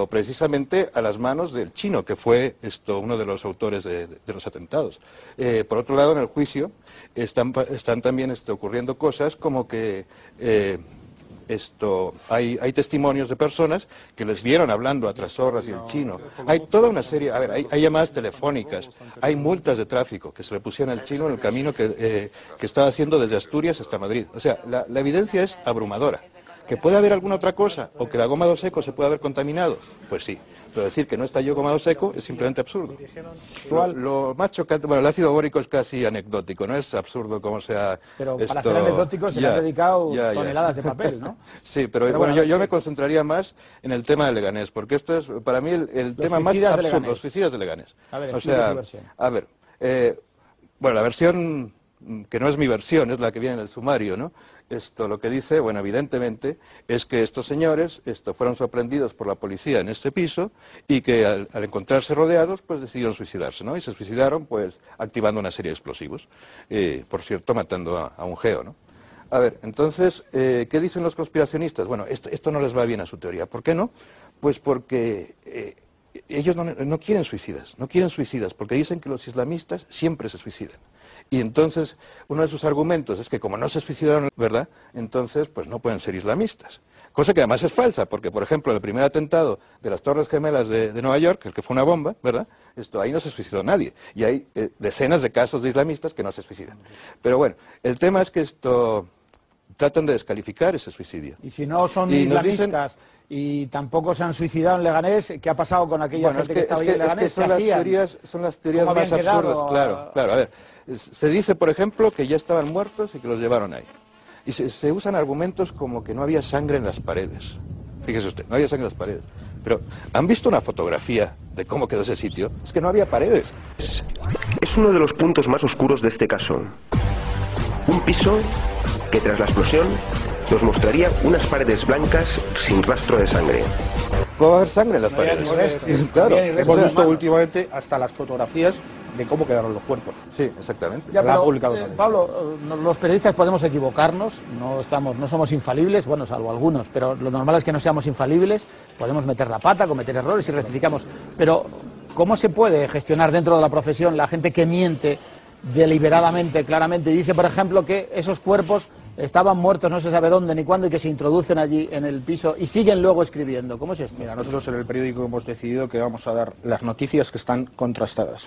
precisamente a las manos del chino, que fue uno de los autores de los atentados. Por otro lado, en el juicio están también ocurriendo cosas como que hay testimonios de personas que les vieron hablando a Trasorras y el chino. Hay toda una serie, a ver, hay llamadas telefónicas, hay multas de tráfico que se le pusieron al chino en el camino que estaba haciendo desde Asturias hasta Madrid. O sea, la evidencia es abrumadora. ¿Que puede haber alguna otra cosa? ¿O que la goma 2 Eco se puede haber contaminado? Pues sí. Pero decir que no estalló goma 2 Eco es simplemente absurdo. Lo más chocante, bueno, el ácido bórico es casi anecdótico, no es absurdo como sea. Pero para ser anecdótico se le han dedicado toneladas de papel, ¿no? Sí, pero bueno, yo me concentraría más en el tema de Leganés, porque esto es para mí el tema más absurdo, los suicidas de Leganés. A ver, o sea, a ver, bueno, la versión que no es mi versión, es la que viene en el sumario, ¿no? Esto lo que dice, bueno, evidentemente, es que estos señores fueron sorprendidos por la policía en este piso y que al encontrarse rodeados, pues decidieron suicidarse, ¿no? Y se suicidaron, pues, activando una serie de explosivos. Por cierto, matando a un geo, ¿no? A ver, entonces, ¿qué dicen los conspiracionistas? Bueno, esto no les va bien a su teoría. ¿Por qué no? Pues porque ellos no quieren suicidas, porque dicen que los islamistas siempre se suicidan. Y entonces, uno de sus argumentos es que como no se suicidaron, ¿verdad?, entonces, pues no pueden ser islamistas. Cosa que además es falsa, porque, por ejemplo, el primer atentado de las Torres Gemelas de Nueva York, el que fue una bomba, ¿verdad?, ahí no se suicidó nadie. Y hay decenas de casos de islamistas que no se suicidan. Pero bueno, el tema es que tratan de descalificar ese suicidio. Y si no son islamistas y tampoco se han suicidado en Leganés, ¿qué ha pasado con aquella gente que estaba ahí en Leganés? Son las teorías más absurdas, claro, a ver. Se dice, por ejemplo, que ya estaban muertos y que los llevaron ahí. Y se usan argumentos como que no había sangre en las paredes. Fíjese usted, no había sangre en las paredes. Pero, ¿han visto una fotografía de cómo quedó ese sitio? Es que no había paredes. Es uno de los puntos más oscuros de este caso. Un piso que tras la explosión nos mostraría unas paredes blancas sin rastro de sangre. ¿Puede haber sangre en las paredes? Claro, hemos visto últimamente hasta las fotografías de cómo quedaron los cuerpos. Sí, exactamente. Ya, pero, Pablo, los periodistas podemos equivocarnos, no somos infalibles, bueno, salvo algunos, pero lo normal es que no seamos infalibles, podemos meter la pata, cometer errores y rectificamos. Pero, ¿cómo se puede gestionar dentro de la profesión la gente que miente deliberadamente, claramente, y dice, por ejemplo, que esos cuerpos estaban muertos, no se sabe dónde ni cuándo, y que se introducen allí en el piso y siguen luego escribiendo? ¿Cómo es esto? Mira, nosotros en el periódico hemos decidido que vamos a dar las noticias que están contrastadas.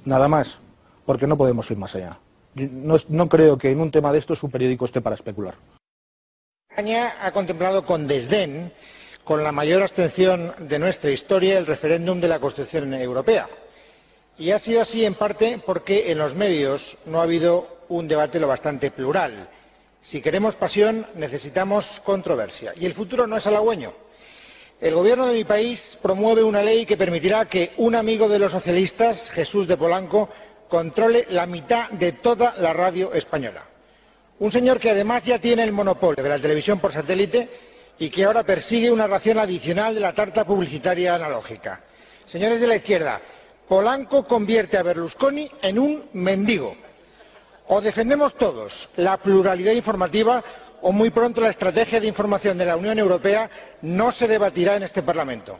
Nada más, porque no podemos ir más allá. No creo que en un tema de estos un periódico esté para especular. España ha contemplado con desdén, con la mayor abstención de nuestra historia, el referéndum de la Constitución Europea. Y ha sido así en parte porque en los medios no ha habido un debate lo bastante plural. Si queremos pasión, necesitamos controversia. Y el futuro no es halagüeño. El gobierno de mi país promueve una ley que permitirá que un amigo de los socialistas, Jesús de Polanco, controle la mitad de toda la radio española. Un señor que además ya tiene el monopolio de la televisión por satélite y que ahora persigue una ración adicional de la tarta publicitaria analógica. Señores de la izquierda, Polanco convierte a Berlusconi en un mendigo. O defendemos todos la pluralidad informativa o muy pronto la estrategia de información de la Unión Europea no se debatirá en este Parlamento.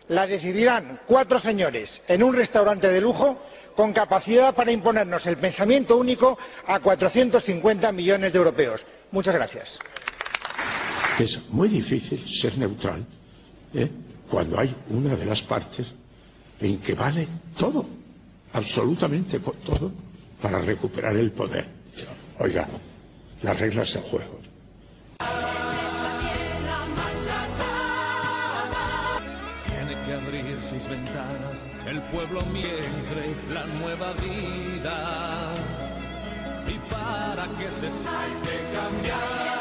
La decidirán 4 señores en un restaurante de lujo con capacidad para imponernos el pensamiento único a 450 millones de europeos. Muchas gracias. Es muy difícil ser neutral cuando hay una de las partes en que vale todo, absolutamente todo, para recuperar el poder. Oiga, las reglas del juego. Tiene que abrir sus ventanas, el pueblo miente la nueva vida. Y para que se hay que cambiar.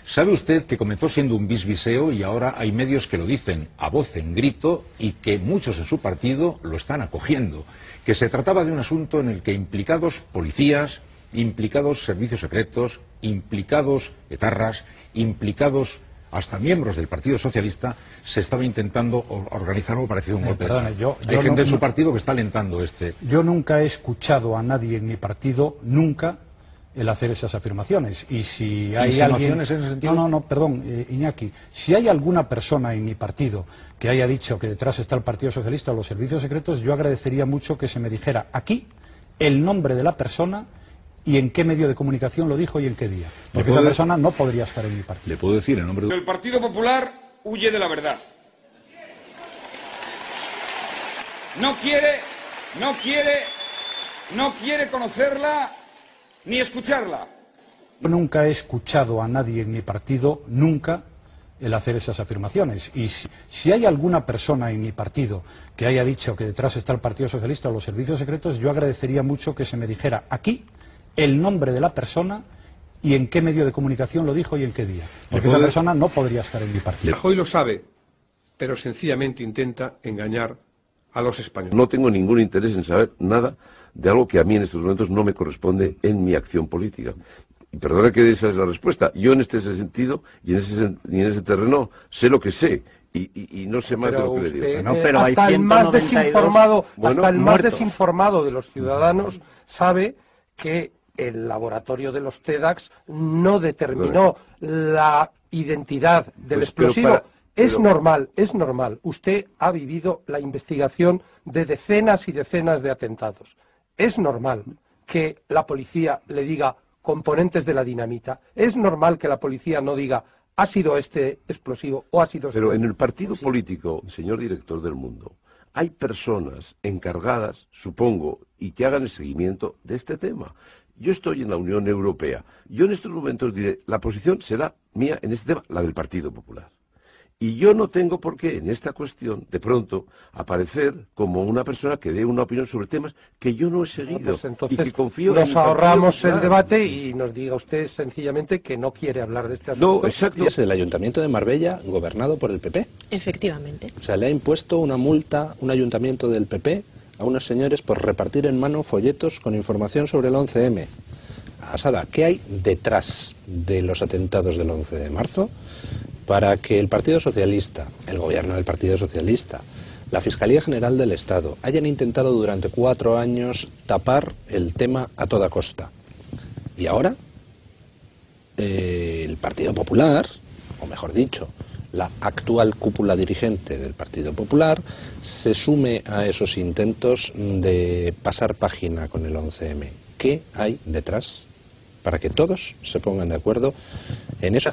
¿Sabe usted que comenzó siendo un bisbiseo y ahora hay medios que lo dicen a voz en grito y que muchos en su partido lo están acogiendo? Que se trataba de un asunto en el que implicados policías, implicados servicios secretos, implicados etarras, implicados hasta miembros del Partido Socialista, se estaba intentando organizar algo parecido a un golpe de Estado. Hay gente en su partido que está alentando este. Yo nunca he escuchado a nadie en mi partido, nunca, el hacer esas afirmaciones. Y si hay ¿Insinuaciones alguien... en ese sentido? No, perdón, Iñaki. Si hay alguna persona en mi partido que haya dicho que detrás está el Partido Socialista o los servicios secretos, yo agradecería mucho que se me dijera aquí el nombre de la persona y en qué medio de comunicación lo dijo y en qué día. Porque esa persona no podría estar en mi partido. Le puedo decir en nombre de... El Partido Popular huye de la verdad. No quiere conocerla ni escucharla. Yo nunca he escuchado a nadie en mi partido, nunca, el hacer esas afirmaciones. Y si hay alguna persona en mi partido que haya dicho que detrás está el Partido Socialista o los servicios secretos, yo agradecería mucho que se me dijera aquí el nombre de la persona y en qué medio de comunicación lo dijo y en qué día. Porque esa persona no podría estar en mi partido. Rajoy lo sabe, pero sencillamente intenta engañar a los españoles. No tengo ningún interés en saber nada de algo que a mí en estos momentos no me corresponde en mi acción política. Y perdona que esa es la respuesta. Yo en este sentido y en ese terreno sé lo que sé y no sé más de lo que le digo. Pero hasta el más desinformado de los ciudadanos sabe que el laboratorio de los TEDx no determinó la identidad del explosivo. Es normal. Usted ha vivido la investigación de decenas y decenas de atentados. Es normal que la policía le diga componentes de la dinamita. Es normal que la policía no diga ha sido este explosivo o ha sido este. Pero en el partido político, señor director del Mundo, hay personas encargadas, supongo, y que hagan el seguimiento de este tema. Yo estoy en la Unión Europea. Yo en estos momentos diré, la posición será mía en este tema, la del Partido Popular. Y yo no tengo por qué en esta cuestión, de pronto, aparecer como una persona que dé una opinión sobre temas que yo no he seguido Pues entonces y que confío nos en ahorramos el debate y nos diga usted sencillamente que no quiere hablar de este asunto. No, exacto. Es el Ayuntamiento de Marbella gobernado por el PP. Efectivamente. O sea, le ha impuesto una multa un ayuntamiento del PP a unos señores por repartir en mano folletos con información sobre el 11M. Asada, ¿qué hay detrás de los atentados del 11 de marzo para que el Partido Socialista, el gobierno del Partido Socialista, la Fiscalía General del Estado hayan intentado durante 4 años tapar el tema a toda costa? Y ahora el Partido Popular, o mejor dicho, la actual cúpula dirigente del Partido Popular, se sume a esos intentos de pasar página con el 11M. ¿Qué hay detrás para que todos se pongan de acuerdo en eso?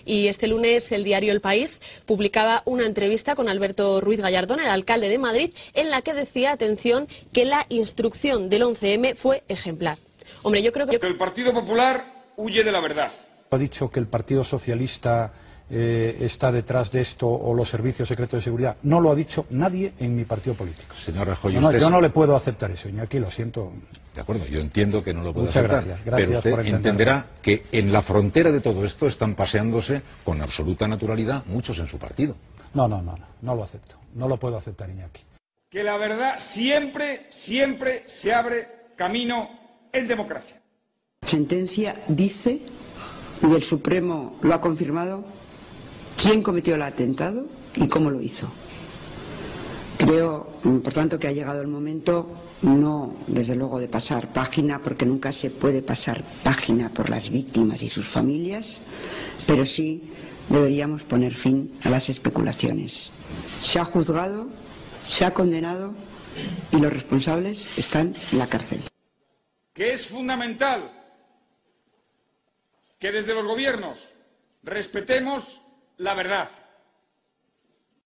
Y este lunes el diario El País publicaba una entrevista con Alberto Ruiz Gallardón, el alcalde de Madrid, en la que decía, atención, que la instrucción del 11M fue ejemplar. Hombre, yo creo que... El Partido Popular huye de la verdad. ¿Ha dicho que el Partido Socialista está detrás de esto o los servicios secretos de seguridad? No lo ha dicho nadie en mi partido político. Señor Rajoy, yo no le puedo aceptar eso, Iñaki, lo siento. De acuerdo, yo entiendo que no lo puedo Muchas aceptar. gracias Pero usted por entenderlo. entenderá que en la frontera de todo esto están paseándose con absoluta naturalidad muchos en su partido. No lo acepto. No lo puedo aceptar, Iñaki. Que la verdad siempre se abre camino en democracia. La sentencia dice, y el Supremo lo ha confirmado, quién cometió el atentado y cómo lo hizo. Creo, por tanto, que ha llegado el momento, no desde luego de pasar página, porque nunca se puede pasar página por las víctimas y sus familias, pero sí deberíamos poner fin a las especulaciones. Se ha juzgado, se ha condenado y los responsables están en la cárcel. Que es fundamental que desde los gobiernos respetemos la verdad.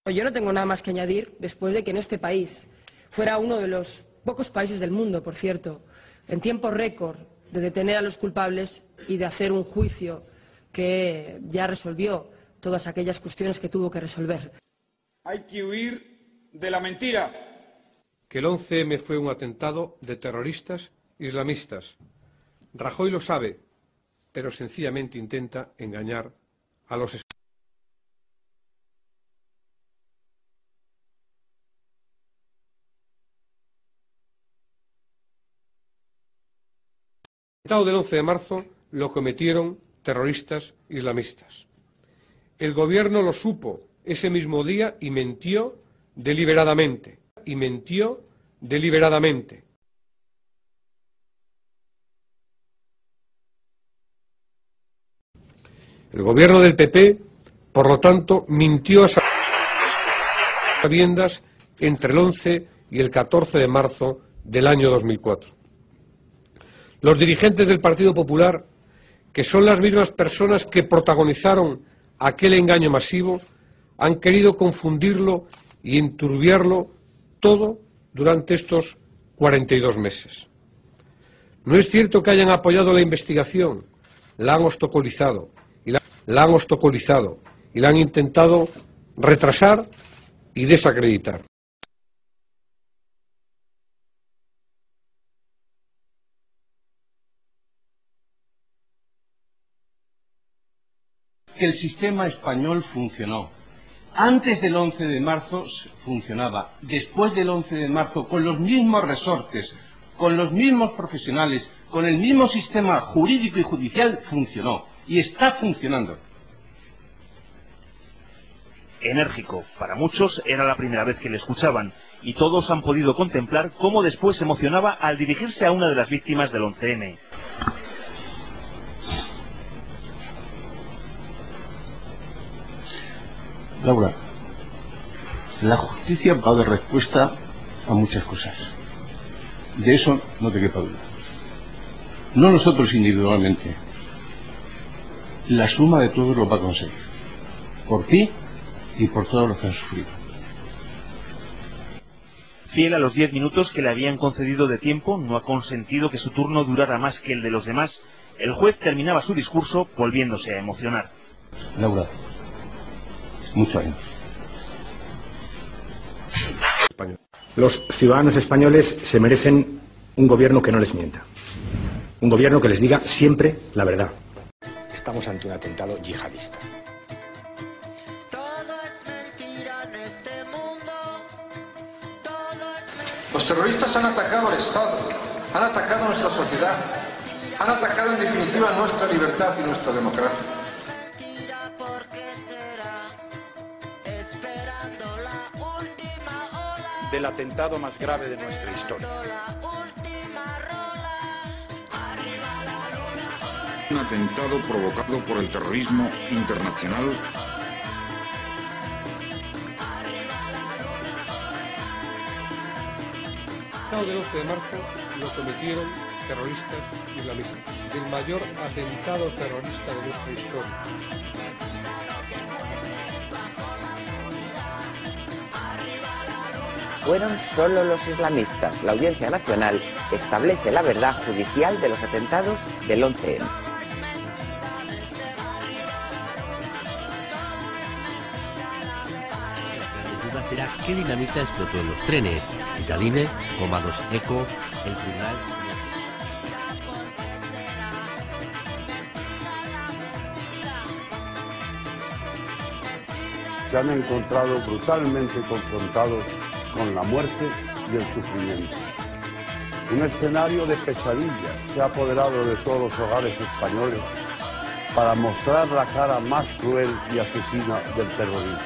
Yo no tengo nada más que añadir después de que en este país fuera uno de los pocos países del mundo, por cierto, en tiempo récord de detener a los culpables y de hacer un juicio que ya resolvió todas aquellas cuestiones que tuvo que resolver. Hay que huir de la mentira. Que el 11M fue un atentado de terroristas islamistas. Rajoy lo sabe, pero sencillamente intenta engañar a los españoles. El atentado del 11 de marzo lo cometieron terroristas islamistas. El gobierno lo supo ese mismo día y mintió deliberadamente. El gobierno del PP, por lo tanto, mintió a sabiendas entre el 11 y el 14 de marzo del año 2004. Los dirigentes del Partido Popular, que son las mismas personas que protagonizaron aquel engaño masivo, han querido confundirlo y enturbiarlo todo durante estos 42 meses. No es cierto que hayan apoyado la investigación, la han obstaculizado y la han intentado retrasar y desacreditar. Que el sistema español funcionó. Antes del 11 de marzo funcionaba. Después del 11 de marzo, con los mismos resortes, con los mismos profesionales, con el mismo sistema jurídico y judicial, funcionó. Y está funcionando. Enérgico. Para muchos era la primera vez que le escuchaban. Y todos han podido contemplar cómo después se emocionaba al dirigirse a una de las víctimas del 11M. Laura, la justicia va a dar respuesta a muchas cosas. De eso no te quepa duda. No nosotros individualmente. La suma de todos lo va a conseguir. Por ti y por todos los que han sufrido. Fiel a los 10 minutos que le habían concedido de tiempo, no ha consentido que su turno durara más que el de los demás. El juez terminaba su discurso volviéndose a emocionar. Laura, mucho ánimo. Los ciudadanos españoles se merecen un gobierno que no les mienta. Un gobierno que les diga siempre la verdad. Estamos ante un atentado yihadista. Los terroristas han atacado al Estado, han atacado a nuestra sociedad, han atacado en definitiva nuestra libertad y nuestra democracia. Del atentado más grave de nuestra historia. Un atentado provocado por el terrorismo internacional. El atentado del 11 de marzo lo cometieron terroristas islamistas, el mayor atentado terrorista de nuestra historia. Fueron solo los islamistas. La Audiencia Nacional establece la verdad judicial de los atentados del 11M. La duda será qué dinamita explotó en los trenes. Italine, Comados Eco, el tribunal... Se han encontrado brutalmente confrontados con la muerte y el sufrimiento. Un escenario de pesadilla se ha apoderado de todos los hogares españoles para mostrar la cara más cruel y asesina del terrorismo.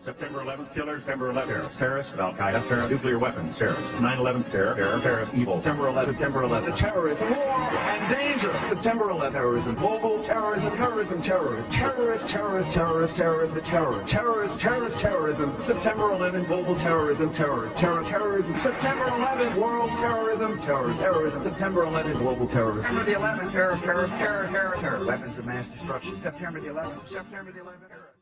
September 11th, killers, September 11th, terrorists, Al-Qaeda, terror, nuclear weapons, terrorists, 9/11, terror, evil, September 11th, the terrorism, war and danger, September 11th, terrorism, global terrorism, terrorism, terrorism, September 11th, global terrorism, terrorism, September 11th, world terrorism, terrorism, September 11th, global terrorism, September the 11th, terror, weapons of mass destruction, September the 11th, terror.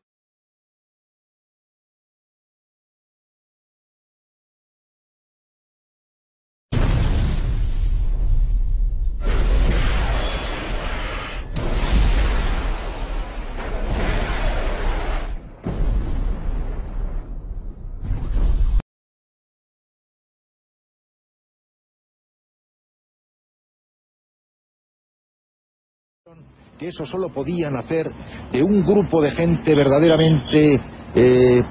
Que eso solo podían hacer de un grupo de gente verdaderamente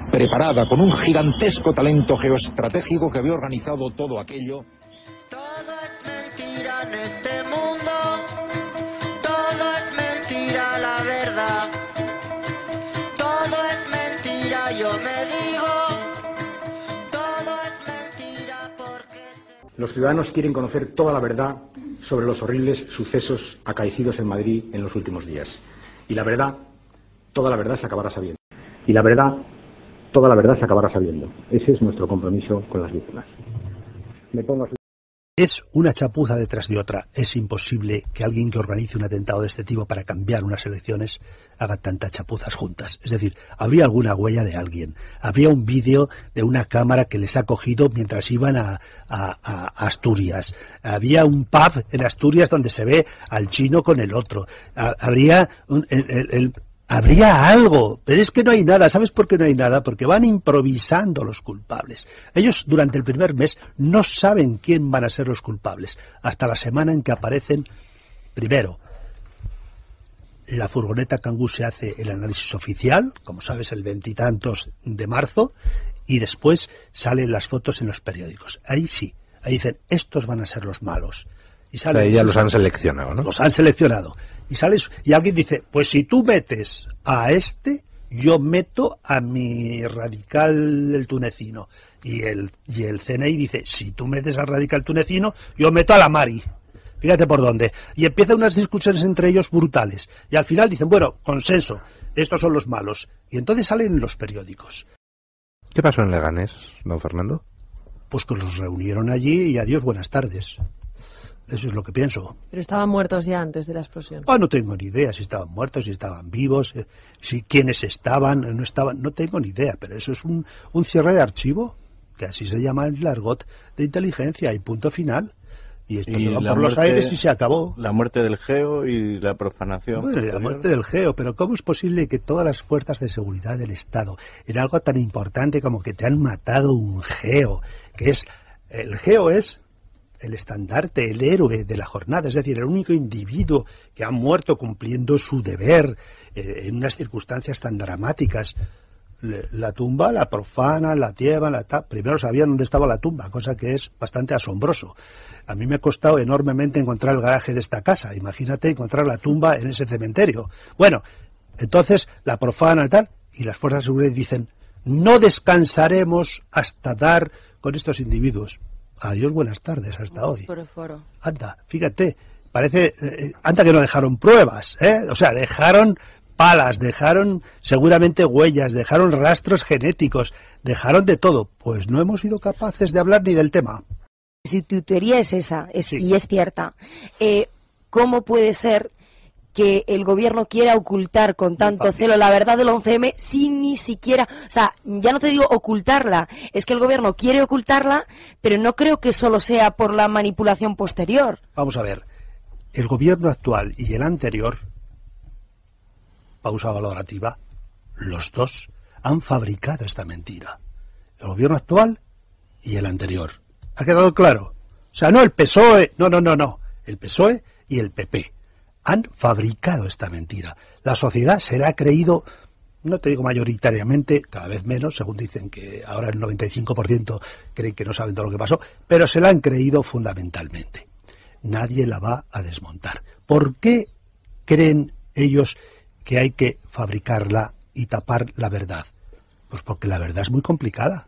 preparada, con un gigantesco talento geoestratégico que había organizado todo aquello. Todo es mentira en este mundo, vida yo me digo, todo es mentira porque... Los ciudadanos quieren conocer toda la verdad sobre los horribles sucesos acaecidos en Madrid en los últimos días. Y la verdad, toda la verdad se acabará sabiendo. Y la verdad, toda la verdad se acabará sabiendo. Ese es nuestro compromiso con las víctimas. Me pongo a... Es una chapuza detrás de otra. Es imposible que alguien que organice un atentado de este tipo para cambiar unas elecciones haga tantas chapuzas juntas. Es decir, habría alguna huella de alguien. Habría un vídeo de una cámara que les ha cogido mientras iban a Asturias. Había un pub en Asturias donde se ve al chino con el otro. Habría habría algo, pero es que no hay nada. ¿Sabes por qué no hay nada? Porque van improvisando los culpables. Ellos durante el primer mes no saben quién van a ser los culpables, hasta la semana en que aparecen. Primero, la furgoneta Kangoo se hace el análisis oficial, como sabes, el 20 y tantos de marzo, y después salen las fotos en los periódicos. Ahí sí, ahí dicen, estos van a ser los malos. Y salen, ya los han seleccionado, ¿no? Los han seleccionado. Y alguien dice, pues si tú metes a este, yo meto a mi radical el tunecino. Y el CNI dice, si tú metes al radical tunecino, yo meto a la Mari. Fíjate por dónde. Y empiezan unas discusiones entre ellos brutales. Y al final dicen, bueno, consenso, estos son los malos. Y entonces salen en los periódicos. ¿Qué pasó en Leganés, don Fernando? Pues que los reunieron allí y adiós, buenas tardes. Eso es lo que pienso. Pero estaban muertos ya antes de la explosión. No tengo ni idea si estaban muertos, si estaban vivos, si quiénes estaban, no estaban, no tengo ni idea, pero eso es un cierre de archivo, que así se llama el argot de inteligencia, y punto final. Y esto se va por los aires y se acabó. La muerte del GEO y la profanación. Bueno, la muerte del GEO, pero ¿cómo es posible que todas las fuerzas de seguridad del Estado, en algo tan importante como que te han matado un GEO, que es, el GEO es el estandarte, el héroe de la jornada, es decir, el único individuo que ha muerto cumpliendo su deber en unas circunstancias tan dramáticas? La tumba, la profana, la llevan, primero sabían dónde estaba la tumba, cosa que es bastante asombroso. A mí me ha costado enormemente encontrar el garaje de esta casa, imagínate encontrar la tumba en ese cementerio. Bueno, entonces la profana y las fuerzas de seguridad dicen, no descansaremos hasta dar con estos individuos. Adiós, buenas tardes, hasta hoy. Anda, fíjate, parece, anda que no dejaron pruebas, o sea, dejaron palas, dejaron seguramente huellas, dejaron rastros genéticos, dejaron de todo. Pues no hemos sido capaces de hablar ni del tema. Si tu teoría es esa, sí, y es cierta, ¿cómo puede ser que el gobierno quiera ocultar con tanto celo la verdad del 11M sin ni siquiera, o sea, ya no te digo ocultarla, es que el gobierno quiere ocultarla, pero no creo que solo sea por la manipulación posterior? Vamos a ver, el gobierno actual y el anterior, pausa valorativa, los dos han fabricado esta mentira. El gobierno actual y el anterior. ¿Ha quedado claro? O sea, no el PSOE, no, el PSOE y el PP. Han fabricado esta mentira. La sociedad se la ha creído, no te digo mayoritariamente, cada vez menos, según dicen que ahora el 95% creen que no saben todo lo que pasó, pero se la han creído fundamentalmente. Nadie la va a desmontar. ¿Por qué creen ellos que hay que fabricarla y tapar la verdad? Pues porque la verdad es muy complicada.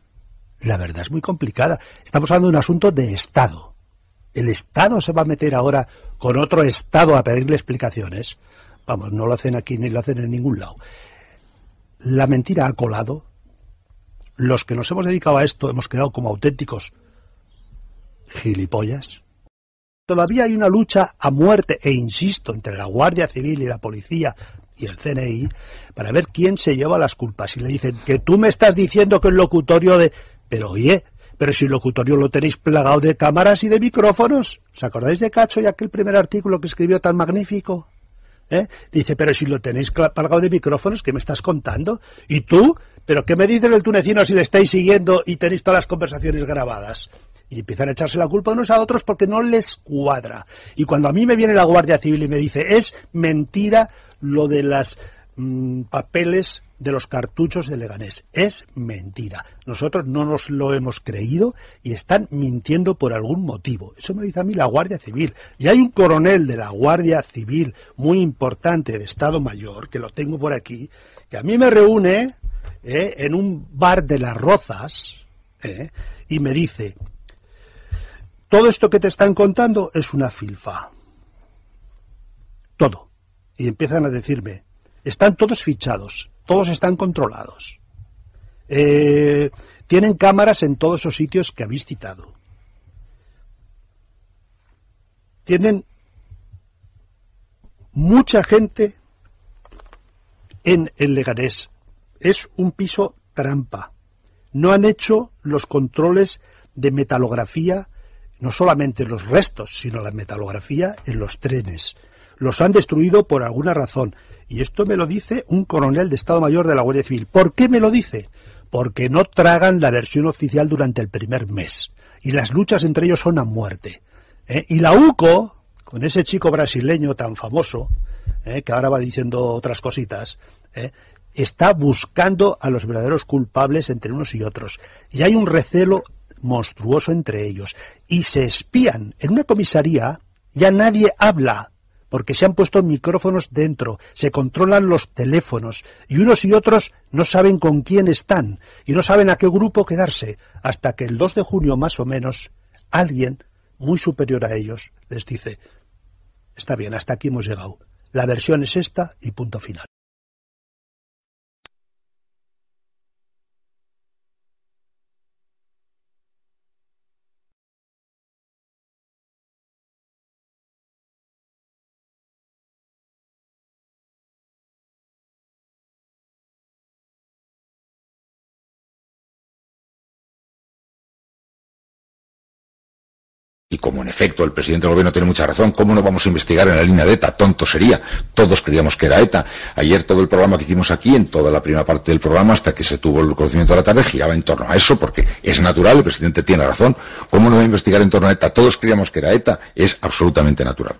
La verdad es muy complicada. Estamos hablando de un asunto de Estado. ¿El Estado se va a meter ahora con otro Estado a pedirle explicaciones? Vamos, no lo hacen aquí ni lo hacen en ningún lado. La mentira ha colado. Los que nos hemos dedicado a esto hemos quedado como auténticos gilipollas. Todavía hay una lucha a muerte, e insisto, entre la Guardia Civil y la Policía y el CNI para ver quién se lleva las culpas. Y le dicen que tú me estás diciendo que el locutorio de... Pero oye, pero si el locutorio lo tenéis plagado de cámaras y de micrófonos. ¿Os acordáis de Cacho y aquel primer artículo que escribió tan magnífico? Dice, pero si lo tenéis plagado de micrófonos, ¿qué me estás contando? ¿Y tú? ¿Pero qué me dices del tunecino si le estáis siguiendo y tenéis todas las conversaciones grabadas? Y empiezan a echarse la culpa unos a otros porque no les cuadra. Y cuando a mí me viene la Guardia Civil y me dice, es mentira lo de las papeles de los cartuchos de Leganés, es mentira. Nosotros no nos lo hemos creído y están mintiendo por algún motivo. Eso me dice a mí la Guardia Civil. Y hay un coronel de la Guardia Civil muy importante de Estado Mayor, que lo tengo por aquí, que a mí me reúne en un bar de Las Rozas, y me dice: todo esto que te están contando es una filfa. Todo. Y empiezan a decirme: están todos fichados, todos están controlados. Tienen cámaras en todos esos sitios que habéis citado. Tienen mucha gente en el Leganés. Es un piso trampa. No han hecho los controles de metalografía, no solamente los restos, sino la metalografía en los trenes. Los han destruido por alguna razón. Y esto me lo dice un coronel de Estado Mayor de la Guardia Civil. ¿Por qué me lo dice? Porque no tragan la versión oficial durante el primer mes. Y las luchas entre ellos son a muerte. Y la UCO, con ese chico brasileño tan famoso, que ahora va diciendo otras cositas, está buscando a los verdaderos culpables entre unos y otros. Y hay un recelo monstruoso entre ellos. Y se espían. En una comisaría ya nadie habla, porque se han puesto micrófonos dentro, se controlan los teléfonos, y unos y otros no saben con quién están, y no saben a qué grupo quedarse, hasta que el 2 de junio más o menos, alguien muy superior a ellos les dice: está bien, hasta aquí hemos llegado, la versión es esta y punto final. Y como en efecto el presidente del gobierno tiene mucha razón, ¿cómo no vamos a investigar en la línea de ETA? Tonto sería. Todos creíamos que era ETA. Ayer todo el programa que hicimos aquí, en toda la primera parte del programa, hasta que se tuvo el conocimiento de la tarde, giraba en torno a eso, porque es natural, el presidente tiene razón. ¿Cómo no va a investigar en torno a ETA? Todos creíamos que era ETA. Es absolutamente natural.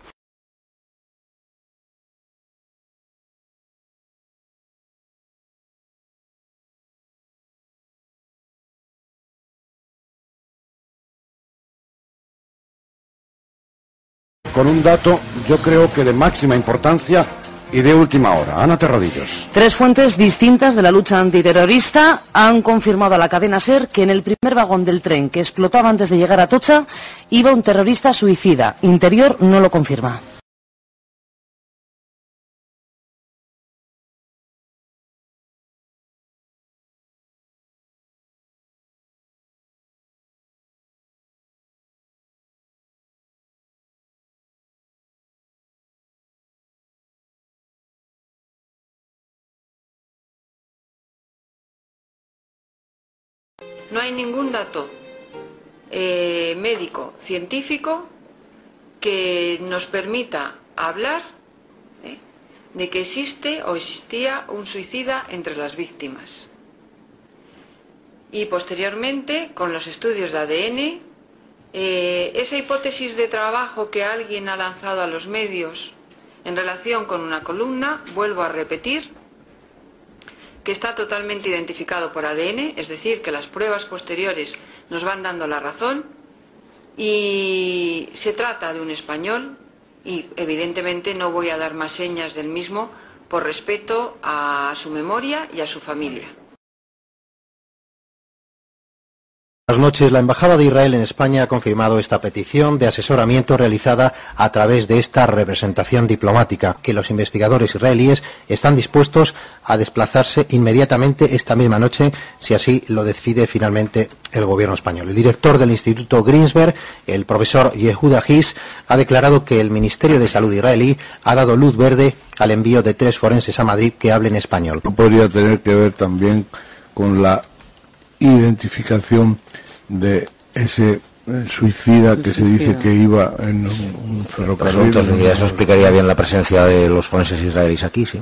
Con un dato, yo creo que de máxima importancia y de última hora. Ana Terradillos. 3 fuentes distintas de la lucha antiterrorista han confirmado a la cadena SER que en el primer vagón del tren que explotaba antes de llegar a Atocha iba un terrorista suicida. Interior no lo confirma. No hay ningún dato médico, científico, que nos permita hablar de que existe o existía un suicida entre las víctimas. Y posteriormente, con los estudios de ADN, esa hipótesis de trabajo que alguien ha lanzado a los medios en relación con una columna, vuelvo a repetir, que está totalmente identificado por ADN, es decir, que las pruebas posteriores nos van dando la razón, y se trata de un español, y evidentemente no voy a dar más señas del mismo por respeto a su memoria y a su familia. Buenas noches. La Embajada de Israel en España ha confirmado esta petición de asesoramiento realizada a través de esta representación diplomática, que los investigadores israelíes están dispuestos a desplazarse inmediatamente esta misma noche, si así lo decide finalmente el gobierno español. El director del Instituto Greensberg, el profesor Yehuda Hiss, ha declarado que el Ministerio de Salud israelí ha dado luz verde al envío de 3 forenses a Madrid que hablen español. Podría tener que ver también con la identificación de ese suicida que se dice que iba en un ferrocarril. Eso explicaría bien la presencia de los forenses israelíes aquí, sí.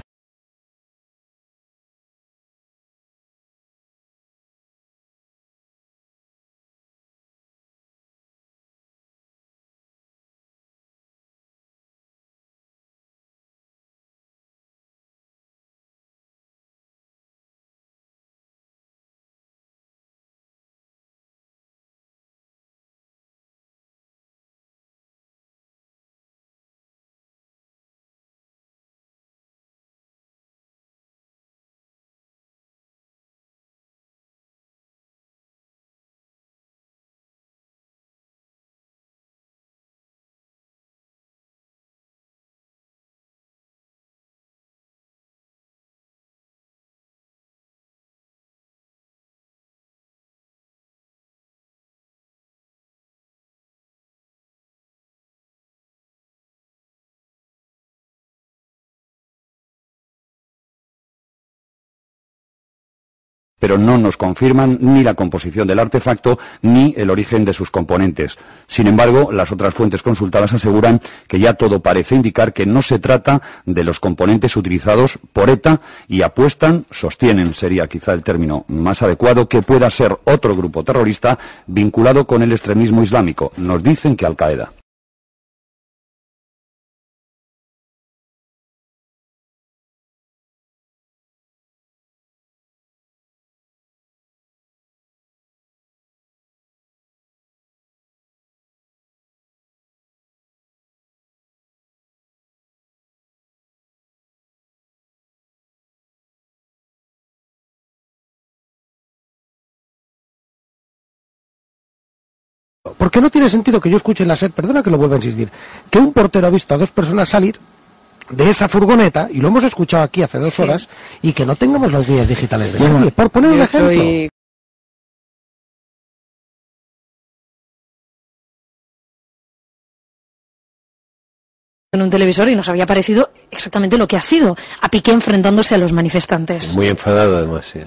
pero no nos confirman ni la composición del artefacto ni el origen de sus componentes. Sin embargo, las otras fuentes consultadas aseguran que ya todo parece indicar que no se trata de los componentes utilizados por ETA y apuestan, sostienen, sería quizá el término más adecuado, que pueda ser otro grupo terrorista vinculado con el extremismo islámico. Nos dicen que Al-Qaeda. Porque no tiene sentido que yo escuche en la SER, perdona que lo vuelva a insistir, que un portero ha visto a 2 personas salir de esa furgoneta, y lo hemos escuchado aquí hace 2 horas, y que no tengamos las guías digitales de nadie, por poner un ejemplo. En un televisor y nos había parecido exactamente lo que ha sido, a Piqué enfrentándose a los manifestantes. Muy enfadado además, sí.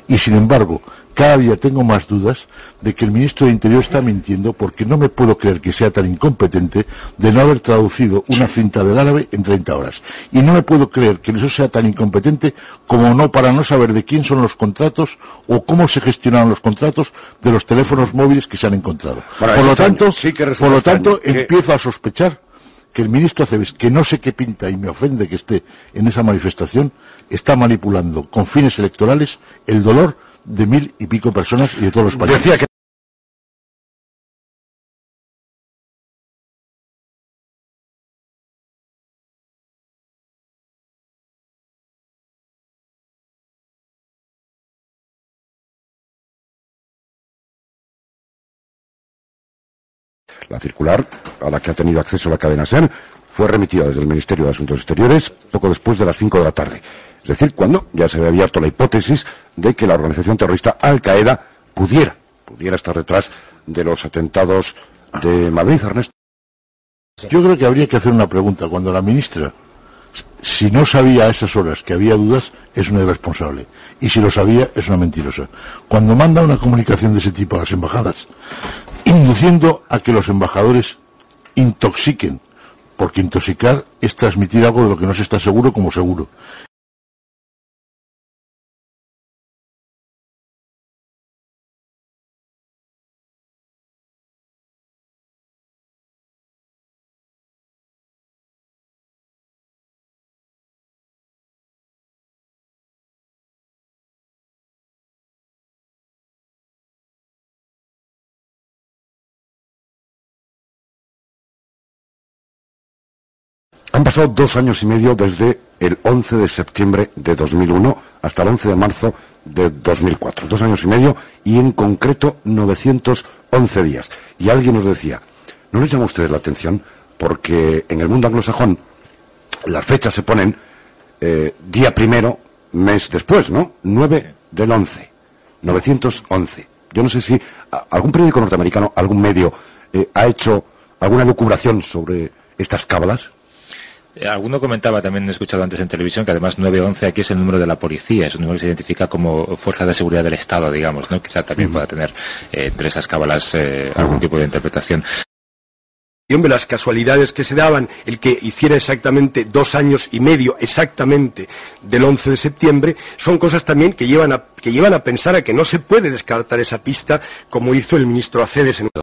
Y sin embargo, cada día tengo más dudas de que el ministro de Interior está mintiendo, porque no me puedo creer que sea tan incompetente de no haber traducido una cinta del árabe en 30 horas. Y no me puedo creer que eso sea tan incompetente como no para no saber de quién son los contratos o cómo se gestionaron los contratos de los teléfonos móviles que se han encontrado. Bueno, por lo tanto, empiezo a sospechar que el ministro Aceves, que no sé qué pinta y me ofende que esté en esa manifestación, está manipulando con fines electorales el dolor de 1000 y pico personas y de todos los países. Decía que La circular, a la que ha tenido acceso la cadena SER, fue remitida desde el Ministerio de Asuntos Exteriores poco después de las 5 de la tarde. Es decir, cuando ya se había abierto la hipótesis de que la organización terrorista Al-Qaeda pudiera estar detrás de los atentados de Madrid. Ernesto. Yo creo que habría que hacer una pregunta. Cuando la ministra, si no sabía a esas horas que había dudas, es una irresponsable. Y si lo sabía, es una mentirosa. Cuando manda una comunicación de ese tipo a las embajadas, induciendo a que los embajadores intoxiquen, porque intoxicar es transmitir algo de lo que no se está seguro como seguro. Han pasado 2 años y medio desde el 11 de septiembre de 2001 hasta el 11 de marzo de 2004. 2 años y medio y en concreto 911 días. Y alguien nos decía, ¿no les llama a ustedes la atención? Porque en el mundo anglosajón las fechas se ponen día primero, mes después, ¿no? 9 del 11. 911. Yo no sé si algún periódico norteamericano, algún medio, ha hecho alguna elucubración sobre estas cábalas. Alguno comentaba, también he escuchado antes en televisión, que además 911 aquí es el número de la policía, es un número que se identifica como fuerza de seguridad del Estado, digamos, ¿no? Quizá también pueda tener entre esas cábalas algún tipo de interpretación. De las casualidades que se daban, el que hiciera exactamente 2 años y medio exactamente del 11 de septiembre, son cosas también que llevan a pensar a que no se puede descartar esa pista como hizo el ministro Aceves en el...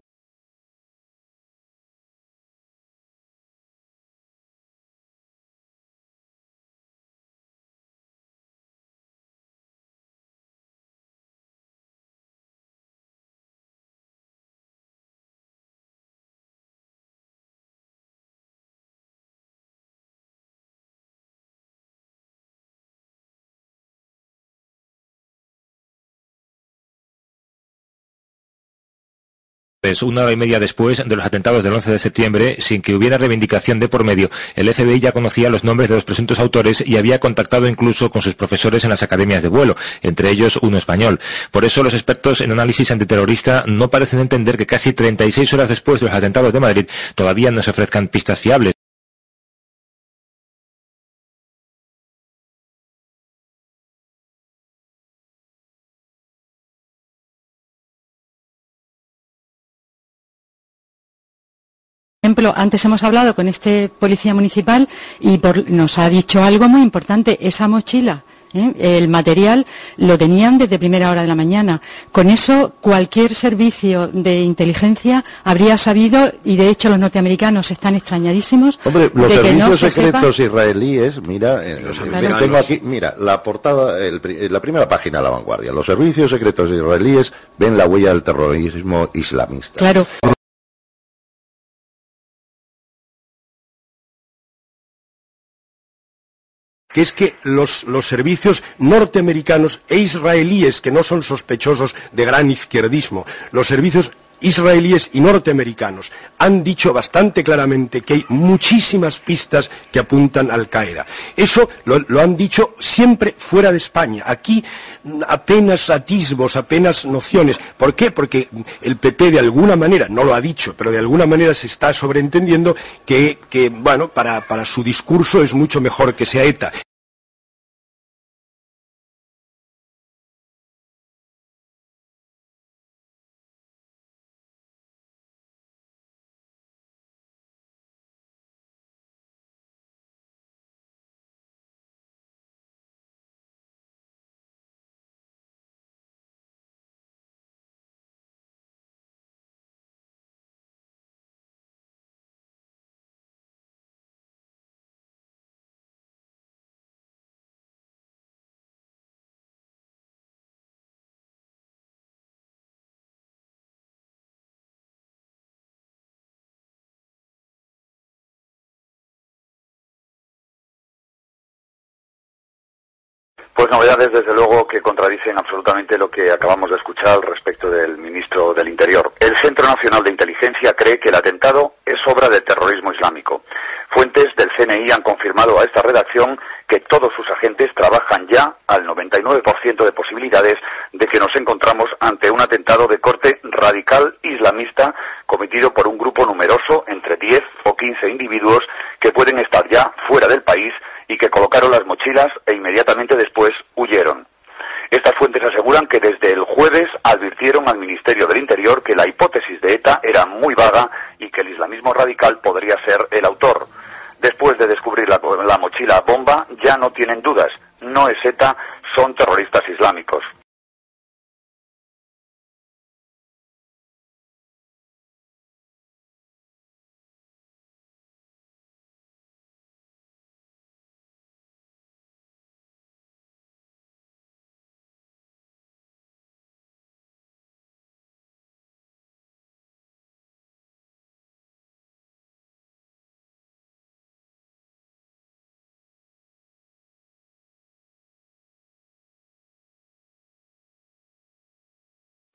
Pues 1 hora y media después de los atentados del 11 de septiembre, sin que hubiera reivindicación de por medio, el FBI ya conocía los nombres de los presuntos autores y había contactado incluso con sus profesores en las academias de vuelo, entre ellos uno español. Por eso los expertos en análisis antiterrorista no parecen entender que casi 36 horas después de los atentados de Madrid todavía no se ofrezcan pistas fiables. ejemplo, antes hemos hablado con este policía municipal y nos ha dicho algo muy importante, esa mochila. El material lo tenían desde primera hora de la mañana. Con eso cualquier servicio de inteligencia habría sabido, y de hecho los norteamericanos están extrañadísimos. Hombre, los de que no servicios se secretos sepa... israelíes, mira, tengo aquí, mira, la portada, la primera página de La Vanguardia. Los servicios secretos israelíes ven la huella del terrorismo islamista. Claro. Que es que los servicios norteamericanos e israelíes, que no son sospechosos de gran izquierdismo, los servicios israelíes y norteamericanos han dicho bastante claramente que hay muchísimas pistas que apuntan a Al-Qaeda. Eso lo han dicho siempre fuera de España. Aquí apenas atisbos, apenas nociones. ¿Por qué? Porque el PP de alguna manera, no lo ha dicho, pero de alguna manera se está sobreentendiendo que bueno, para su discurso es mucho mejor que sea ETA. Pues novedades, desde luego, que contradicen absolutamente lo que acabamos de escuchar al respecto del ministro del Interior. El Centro Nacional de Inteligencia cree que el atentado es obra del terrorismo islámico. Fuentes del CNI han confirmado a esta redacción que todos sus agentes trabajan ya al 99% de posibilidades de que nos encontramos ante un atentado de corte radical islamista cometido por un grupo numeroso, entre 10 o 15 individuos, que pueden estar ya fuera del país y que colocaron las mochilas e inmediatamente después huyeron. Estas fuentes aseguran que desde el jueves advirtieron al Ministerio del Interior que la hipótesis de ETA era muy vaga y que el islamismo radical podría ser el autor. Después de descubrir la mochila bomba, ya no tienen dudas. No es ETA, son terroristas islámicos.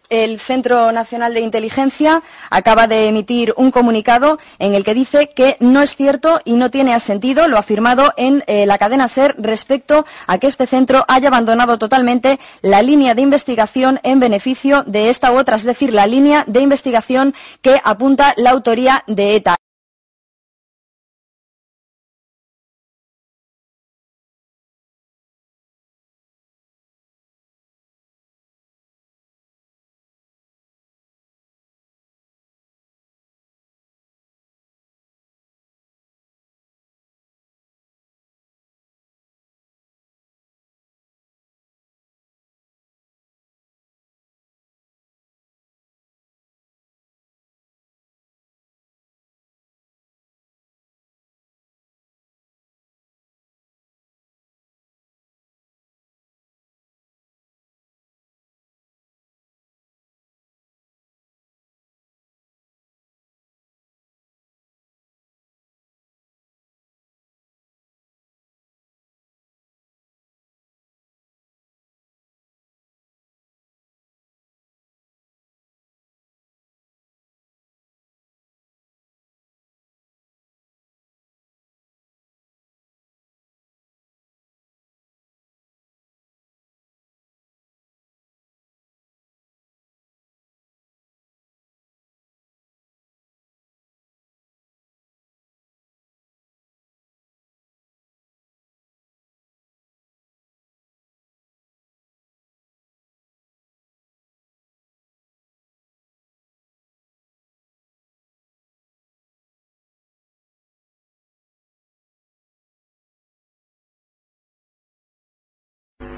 El Centro Nacional de Inteligencia acaba de emitir un comunicado en el que dice que no es cierto y no tiene sentido lo afirmado en la cadena SER respecto a que este centro haya abandonado totalmente la línea de investigación en beneficio de esta u otra, es decir, la línea de investigación que apunta la autoría de ETA.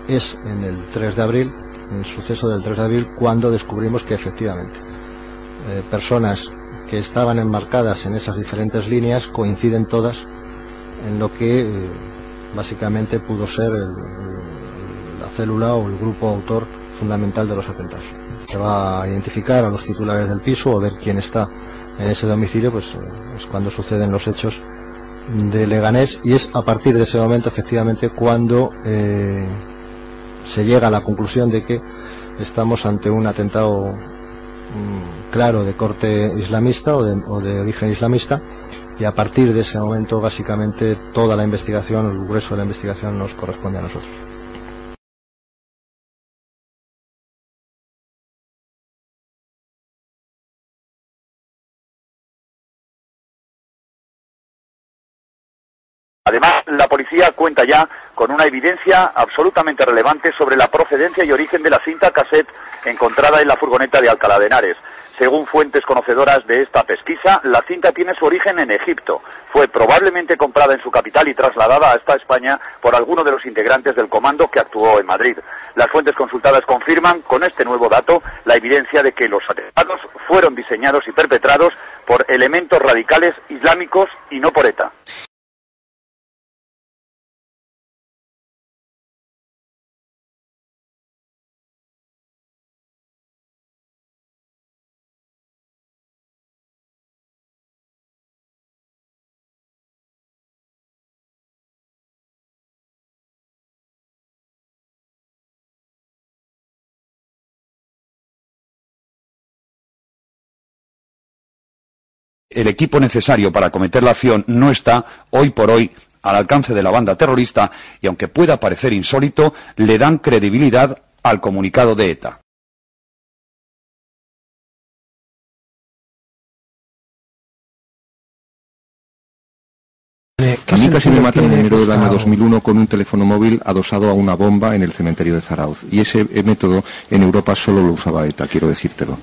es en el 3 de abril, en el suceso del 3 de abril, cuando descubrimos que efectivamente personas que estaban enmarcadas en esas diferentes líneas coinciden todas en lo que básicamente pudo ser la célula o el grupo autor fundamental de los atentados. Se va a identificar a los titulares del piso o ver quién está en ese domicilio, pues es cuando suceden los hechos de Leganés, y es a partir de ese momento efectivamente cuando se llega a la conclusión de que estamos ante un atentado claro de corte islamista o de origen islamista, y a partir de ese momento básicamente toda la investigación, el grueso de la investigación nos corresponde a nosotros. Además, la policía cuenta ya con una evidencia absolutamente relevante sobre la procedencia y origen de la cinta cassette encontrada en la furgoneta de Alcalá de Henares. Según fuentes conocedoras de esta pesquisa, la cinta tiene su origen en Egipto. Fue probablemente comprada en su capital y trasladada hasta España por alguno de los integrantes del comando que actuó en Madrid. Las fuentes consultadas confirman con este nuevo dato la evidencia de que los atentados fueron diseñados y perpetrados por elementos radicales islámicos y no por ETA. El equipo necesario para acometer la acción no está, hoy por hoy, al alcance de la banda terrorista y, aunque pueda parecer insólito, le dan credibilidad al comunicado de ETA. A mí casi me matan en enero del año 2001 con un teléfono móvil adosado a una bomba en el cementerio de Zarauz. Y ese método en Europa solo lo usaba ETA, quiero decírtelo.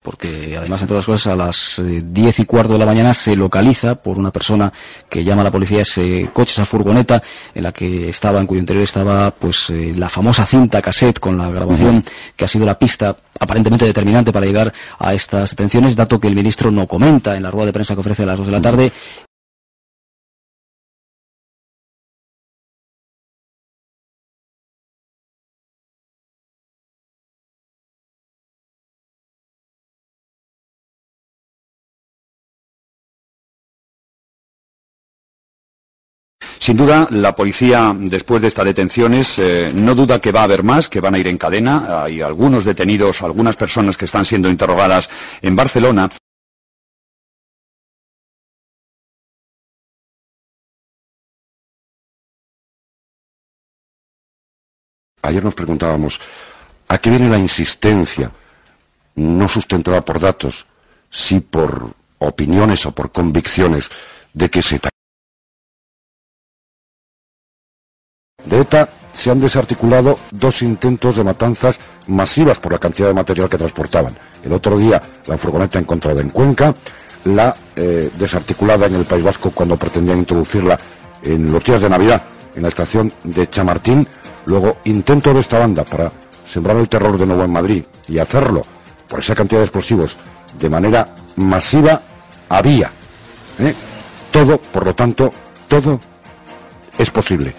Porque además, entre otras cosas, a las 10:15 de la mañana se localiza por una persona que llama a la policía ese coche, esa furgoneta en la que estaba, en cuyo interior estaba pues la famosa cinta cassette con la grabación que ha sido la pista aparentemente determinante para llegar a estas detenciones, dato que el ministro no comenta en la rueda de prensa que ofrece a las 2 de la tarde. Sin duda, la policía, después de estas detenciones, no duda que va a haber más, que van a ir en cadena. Hay algunos detenidos, algunas personas que están siendo interrogadas en Barcelona. Ayer nos preguntábamos, ¿a qué viene la insistencia, no sustentada por datos, sí por opiniones o por convicciones, de que de ETA se han desarticulado 2 intentos de matanzas masivas por la cantidad de material que transportaban? El otro día la furgoneta encontrada en Cuenca, la desarticulada en el País Vasco cuando pretendían introducirla en los días de Navidad en la estación de Chamartín. Luego intento de esta banda para sembrar el terror de nuevo en Madrid y hacerlo por esa cantidad de explosivos de manera masiva. Había todo, por lo tanto, todo es posible.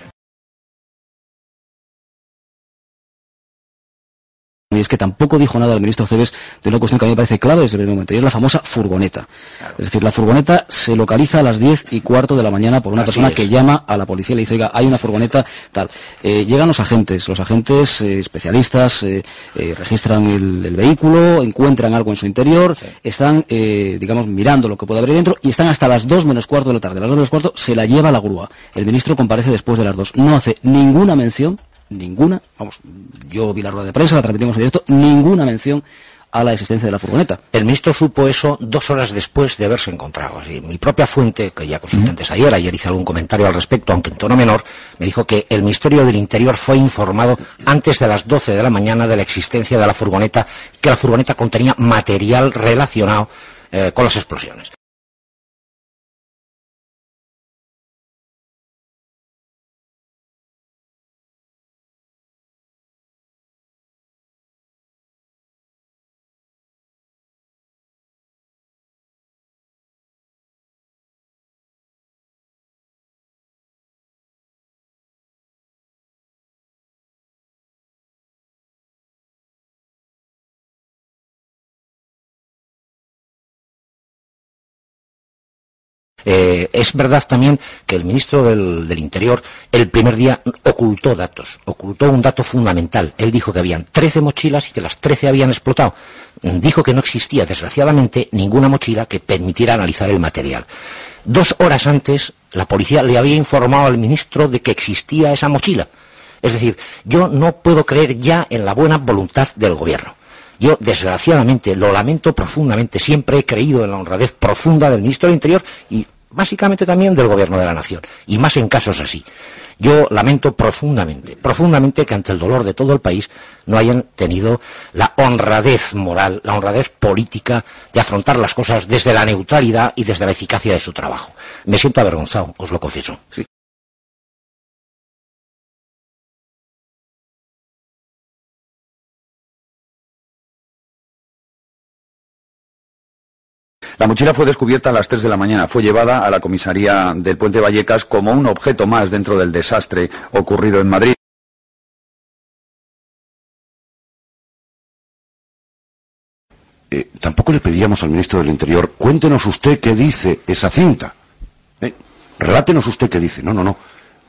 Y es que tampoco dijo nada el ministro Cebes de una cuestión que a mí me parece clave desde el primer momento, y es la famosa furgoneta. Claro. Es decir, la furgoneta se localiza a las 10:15 de la mañana por una persona que llama a la policía y le dice, oiga, hay una furgoneta, tal. Llegan los agentes especialistas, registran el vehículo, encuentran algo en su interior, están, digamos, mirando lo que puede haber dentro, y están hasta las 2:15 de la tarde. A las 2:15 se la lleva a la grúa. El ministro comparece después de las 2. No hace ninguna mención, vamos, yo vi la rueda de prensa, la transmitimos en directo, ninguna mención a la existencia de la furgoneta. El ministro supo eso 2 horas después de haberse encontrado. Así, mi propia fuente, que ya consulté antes ayer hice algún comentario al respecto, aunque en tono menor, me dijo que el Ministerio del Interior fue informado antes de las 12 de la mañana de la existencia de la furgoneta, que la furgoneta contenía material relacionado con las explosiones. Es verdad también que el ministro del Interior el primer día ocultó datos, ocultó un dato fundamental. Él dijo que habían 13 mochilas y que las 13 habían explotado. Dijo que no existía, desgraciadamente, ninguna mochila que permitiera analizar el material. 2 horas antes, la policía le había informado al ministro de que existía esa mochila. Es decir, yo no puedo creer ya en la buena voluntad del gobierno. Yo, desgraciadamente, lo lamento profundamente. Siempre he creído en la honradez profunda del ministro del Interior y básicamente también del Gobierno de la Nación, y más en casos así. Yo lamento profundamente que ante el dolor de todo el país no hayan tenido la honradez moral, la honradez política de afrontar las cosas desde la neutralidad y desde la eficacia de su trabajo. Me siento avergonzado, os lo confieso. Sí. La mochila fue descubierta a las 3 de la mañana. Fue llevada a la comisaría del Puente Vallecas como un objeto más dentro del desastre ocurrido en Madrid. Tampoco le pedíamos al ministro del Interior, cuéntenos usted qué dice esa cinta. Relátenos usted qué dice. No.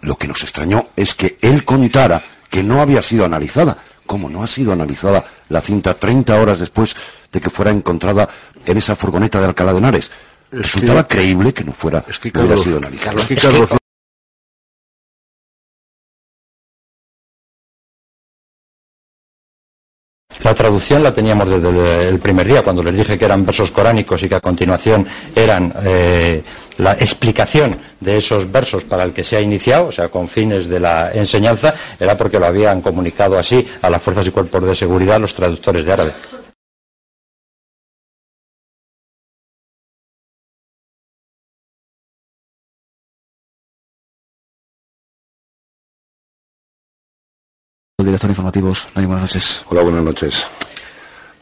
Lo que nos extrañó es que él contara que no había sido analizada. ¿Cómo no ha sido analizada la cinta 30 horas después de que fuera encontrada en esa furgoneta de Alcalá de Henares? Resultaba creíble que no hubiera sido analizada. La traducción la teníamos desde el primer día, cuando les dije que eran versos coránicos y que a continuación eran la explicación de esos versos para el que se ha iniciado, o sea, con fines de la enseñanza, era porque lo habían comunicado así a las fuerzas y cuerpos de seguridad los traductores de árabe. Director de Informativos, Dani, buenas noches. Hola, buenas noches.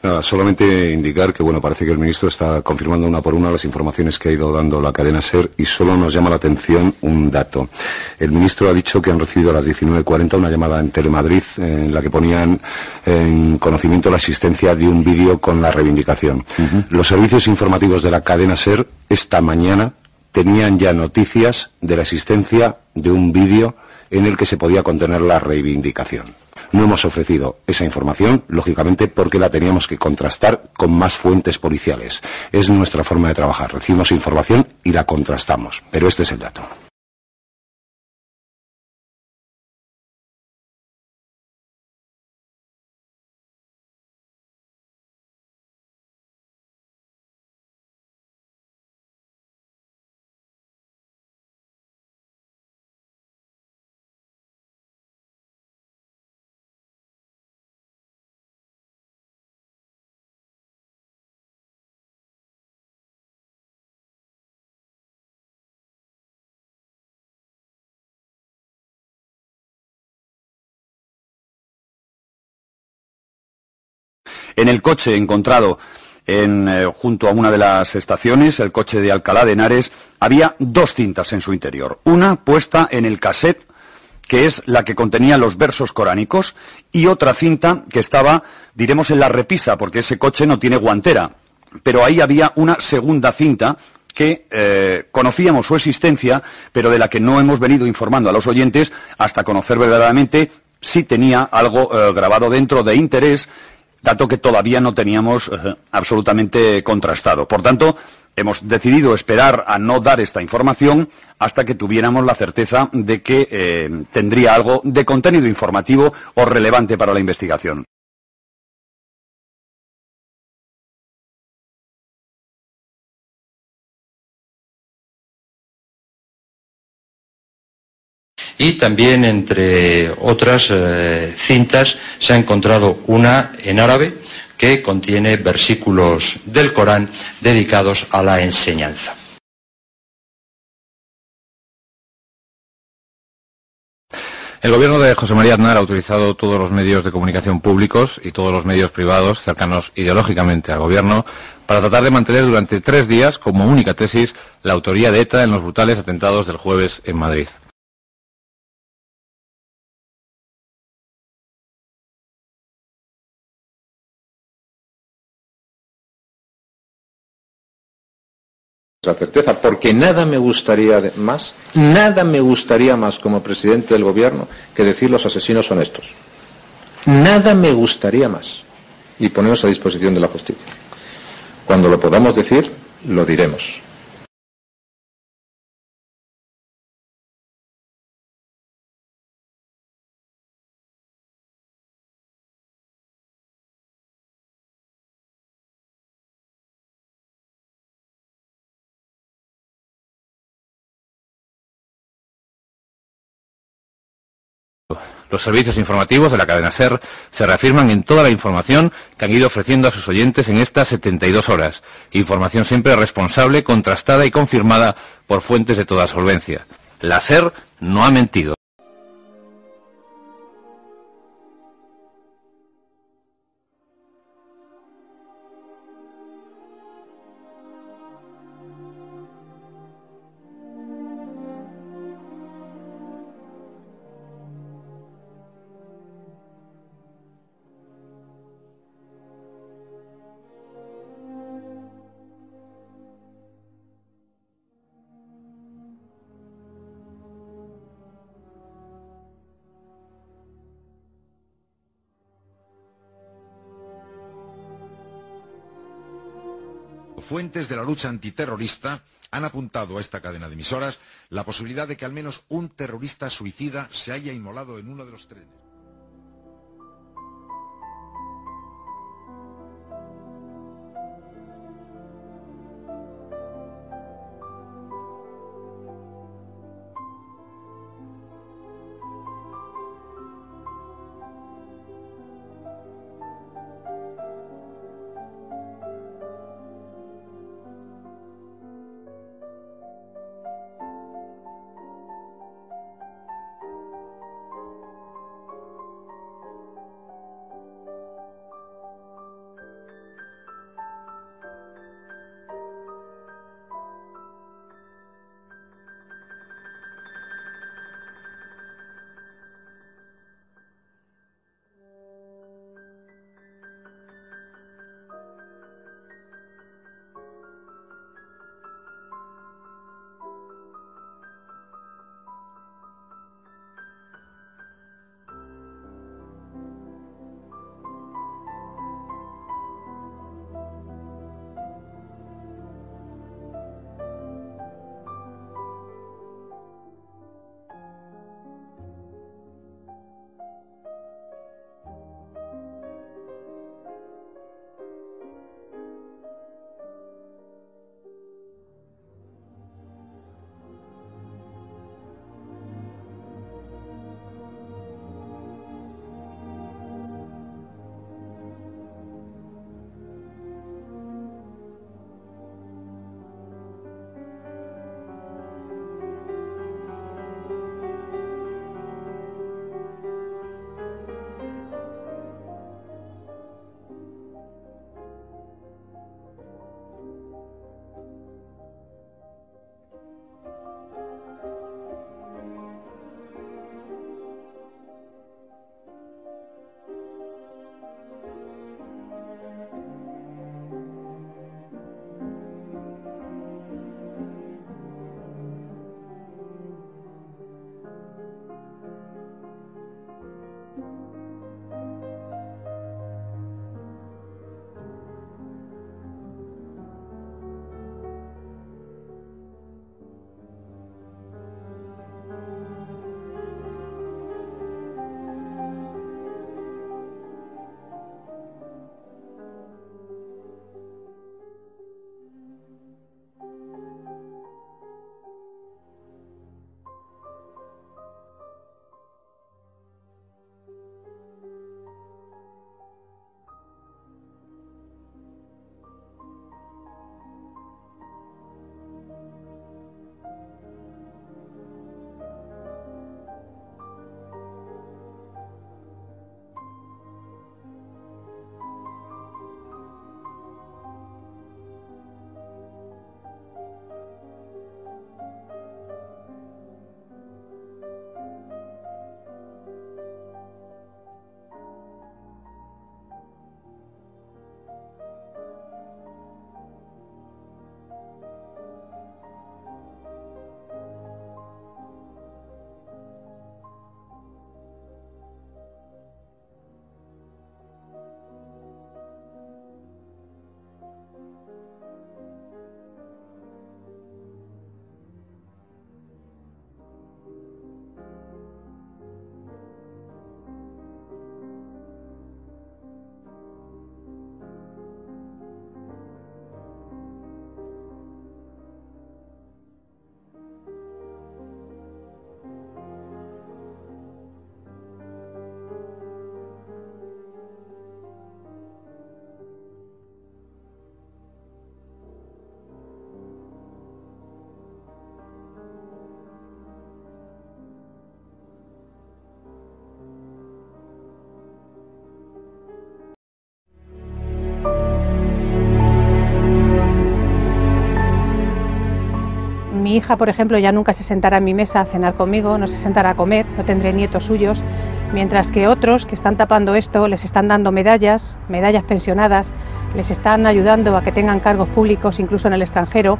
Nada, solamente indicar que, parece que el ministro está confirmando una por una las informaciones que ha ido dando la cadena SER y solo nos llama la atención un dato. El ministro ha dicho que han recibido a las 19:40 una llamada en Telemadrid en la que ponían en conocimiento la existencia de un vídeo con la reivindicación. Los servicios informativos de la cadena SER esta mañana tenían ya noticias de la existencia de un vídeo en el que se podía contener la reivindicación. No hemos ofrecido esa información, lógicamente, porque la teníamos que contrastar con más fuentes policiales. Es nuestra forma de trabajar. Recibimos información y la contrastamos. Pero este es el dato. En el coche encontrado junto a una de las estaciones, el coche de Alcalá de Henares, había 2 cintas en su interior. Una puesta en el cassette, que es la que contenía los versos coránicos, y otra cinta que estaba, diremos, en la repisa, porque ese coche no tiene guantera. Pero ahí había una segunda cinta que conocíamos su existencia, pero de la que no hemos venido informando a los oyentes hasta conocer verdaderamente si tenía algo grabado dentro de interés, dato que todavía no teníamos absolutamente contrastado. Por tanto, hemos decidido esperar a no dar esta información hasta que tuviéramos la certeza de que tendría algo de contenido informativo o relevante para la investigación. y también entre otras cintas se ha encontrado una en árabe que contiene versículos del Corán dedicados a la enseñanza. El gobierno de José María Aznar ha utilizado todos los medios de comunicación públicos y todos los medios privados cercanos ideológicamente al gobierno para tratar de mantener durante 3 días como única tesis la autoría de ETA en los brutales atentados del jueves en Madrid. La certeza, porque nada me gustaría más como presidente del gobierno que decir los asesinos son estos. Nada me gustaría más. Y ponernos a disposición de la justicia. Cuando lo podamos decir, lo diremos. Los servicios informativos de la cadena SER se reafirman en toda la información que han ido ofreciendo a sus oyentes en estas 72 horas. Información siempre responsable, contrastada y confirmada por fuentes de toda solvencia. La SER no ha mentido. Fuentes de la lucha antiterrorista han apuntado a esta cadena de emisoras la posibilidad de que al menos un terrorista suicida se haya inmolado en uno de los trenes. Mi hija, por ejemplo, ya nunca se sentará en mi mesa a cenar conmigo, no se sentará a comer, no tendré nietos suyos, mientras que otros que están tapando esto les están dando medallas pensionadas, les están ayudando a que tengan cargos públicos, incluso en el extranjero,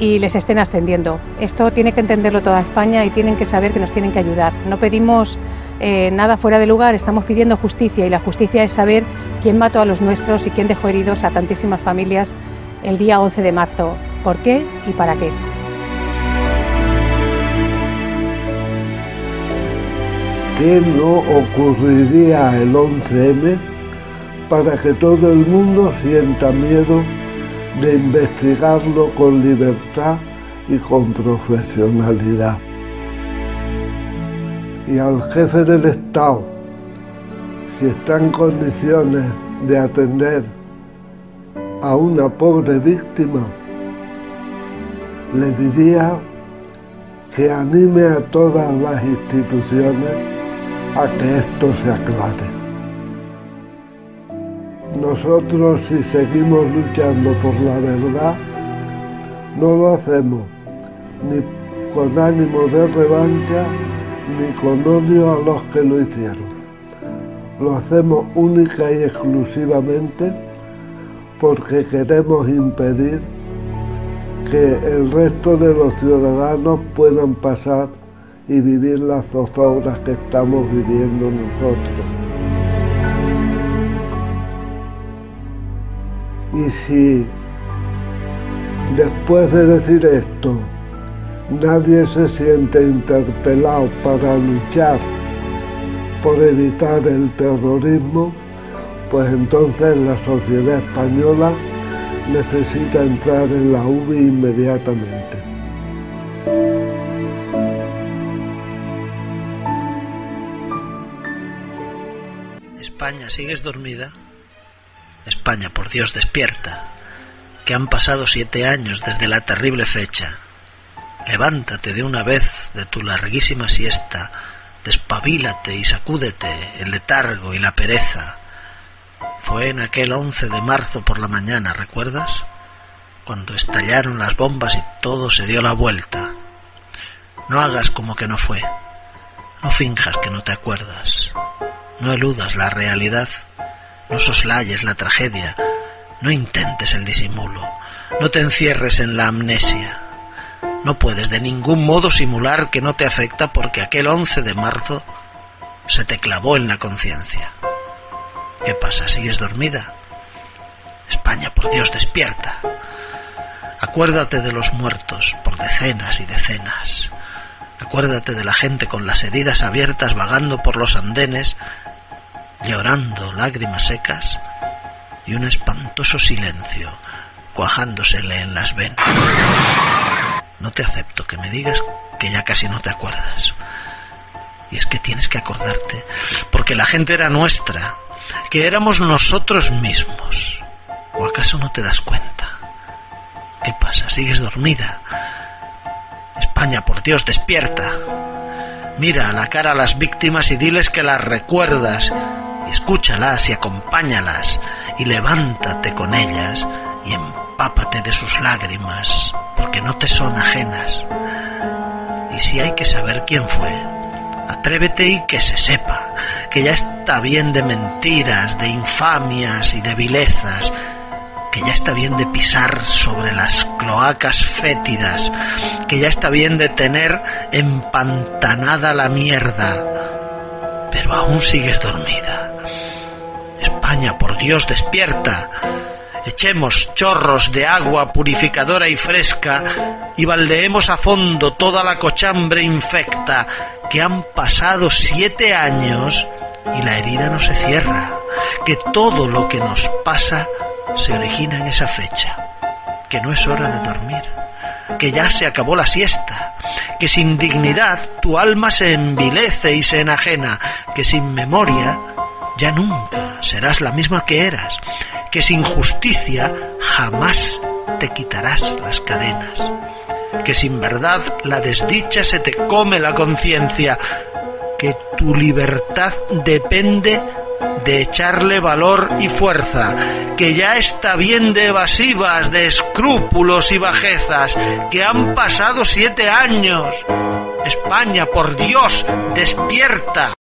y les estén ascendiendo. Esto tiene que entenderlo toda España y tienen que saber que nos tienen que ayudar. No pedimos nada fuera de lugar, estamos pidiendo justicia, y la justicia es saber quién mató a los nuestros y quién dejó heridos a tantísimas familias el día 11 de marzo. ¿Por qué y para qué? ¿Qué no ocurriría el 11M para que todo el mundo sienta miedo de investigarlo con libertad y con profesionalidad? Y al jefe del Estado, si está en condiciones de atender a una pobre víctima, le diría que anime a todas las instituciones a que esto se aclare. Nosotros, si seguimos luchando por la verdad, no lo hacemos ni con ánimo de revancha ni con odio a los que lo hicieron. Lo hacemos única y exclusivamente porque queremos impedir que el resto de los ciudadanos puedan pasar y vivir las zozobras que estamos viviendo nosotros. Y si después de decir esto nadie se siente interpelado para luchar por evitar el terrorismo, pues entonces la sociedad española necesita entrar en la UBI inmediatamente. España, ¿sigues dormida? España, por Dios, despierta, que han pasado 7 años desde la terrible fecha. Levántate de una vez de tu larguísima siesta, despabilate y sacúdete el letargo y la pereza. Fue en aquel 11 de marzo por la mañana, ¿recuerdas? Cuando estallaron las bombas y todo se dio la vuelta. No hagas como que no fue. No finjas que no te acuerdas. No eludas la realidad. No soslayes la tragedia. No intentes el disimulo. No te encierres en la amnesia. No puedes de ningún modo simular que no te afecta porque aquel 11 de marzo se te clavó en la conciencia. ¿Qué pasa? ¿Sigues dormida? España, por Dios, despierta. Acuérdate de los muertos por decenas y decenas. Acuérdate de la gente con las heridas abiertas vagando por los andenes, llorando lágrimas secas y un espantoso silencio cuajándosele en las venas. No te acepto que me digas que ya casi no te acuerdas. Y es que tienes que acordarte, porque la gente era nuestra, que éramos nosotros mismos. ¿O acaso no te das cuenta? ¿Qué pasa? ¿Sigues dormida? España, por Dios, despierta. Mira a la cara a las víctimas y diles que las recuerdas, y escúchalas y acompáñalas, y levántate con ellas y empápate de sus lágrimas, porque no te son ajenas. Y si hay que saber quién fue, atrévete y que se sepa, que ya está bien de mentiras, de infamias y de vilezas, que ya está bien de pisar sobre las cloacas fétidas, que ya está bien de tener empantanada la mierda, pero aún sigues dormida. España, por Dios, despierta. Echemos chorros de agua purificadora y fresca y baldeemos a fondo toda la cochambre infecta, que han pasado 7 años y la herida no se cierra, que todo lo que nos pasa se origina en esa fecha, que no es hora de dormir, que ya se acabó la siesta, que sin dignidad tu alma se envilece y se enajena, que sin memoria ya nunca serás la misma que eras, que sin justicia jamás te quitarás las cadenas, que sin verdad la desdicha se te come la conciencia, que tu libertad depende de echarle valor y fuerza, que ya está bien de evasivas, de escrúpulos y bajezas, que han pasado 7 años. España, por Dios, despierta.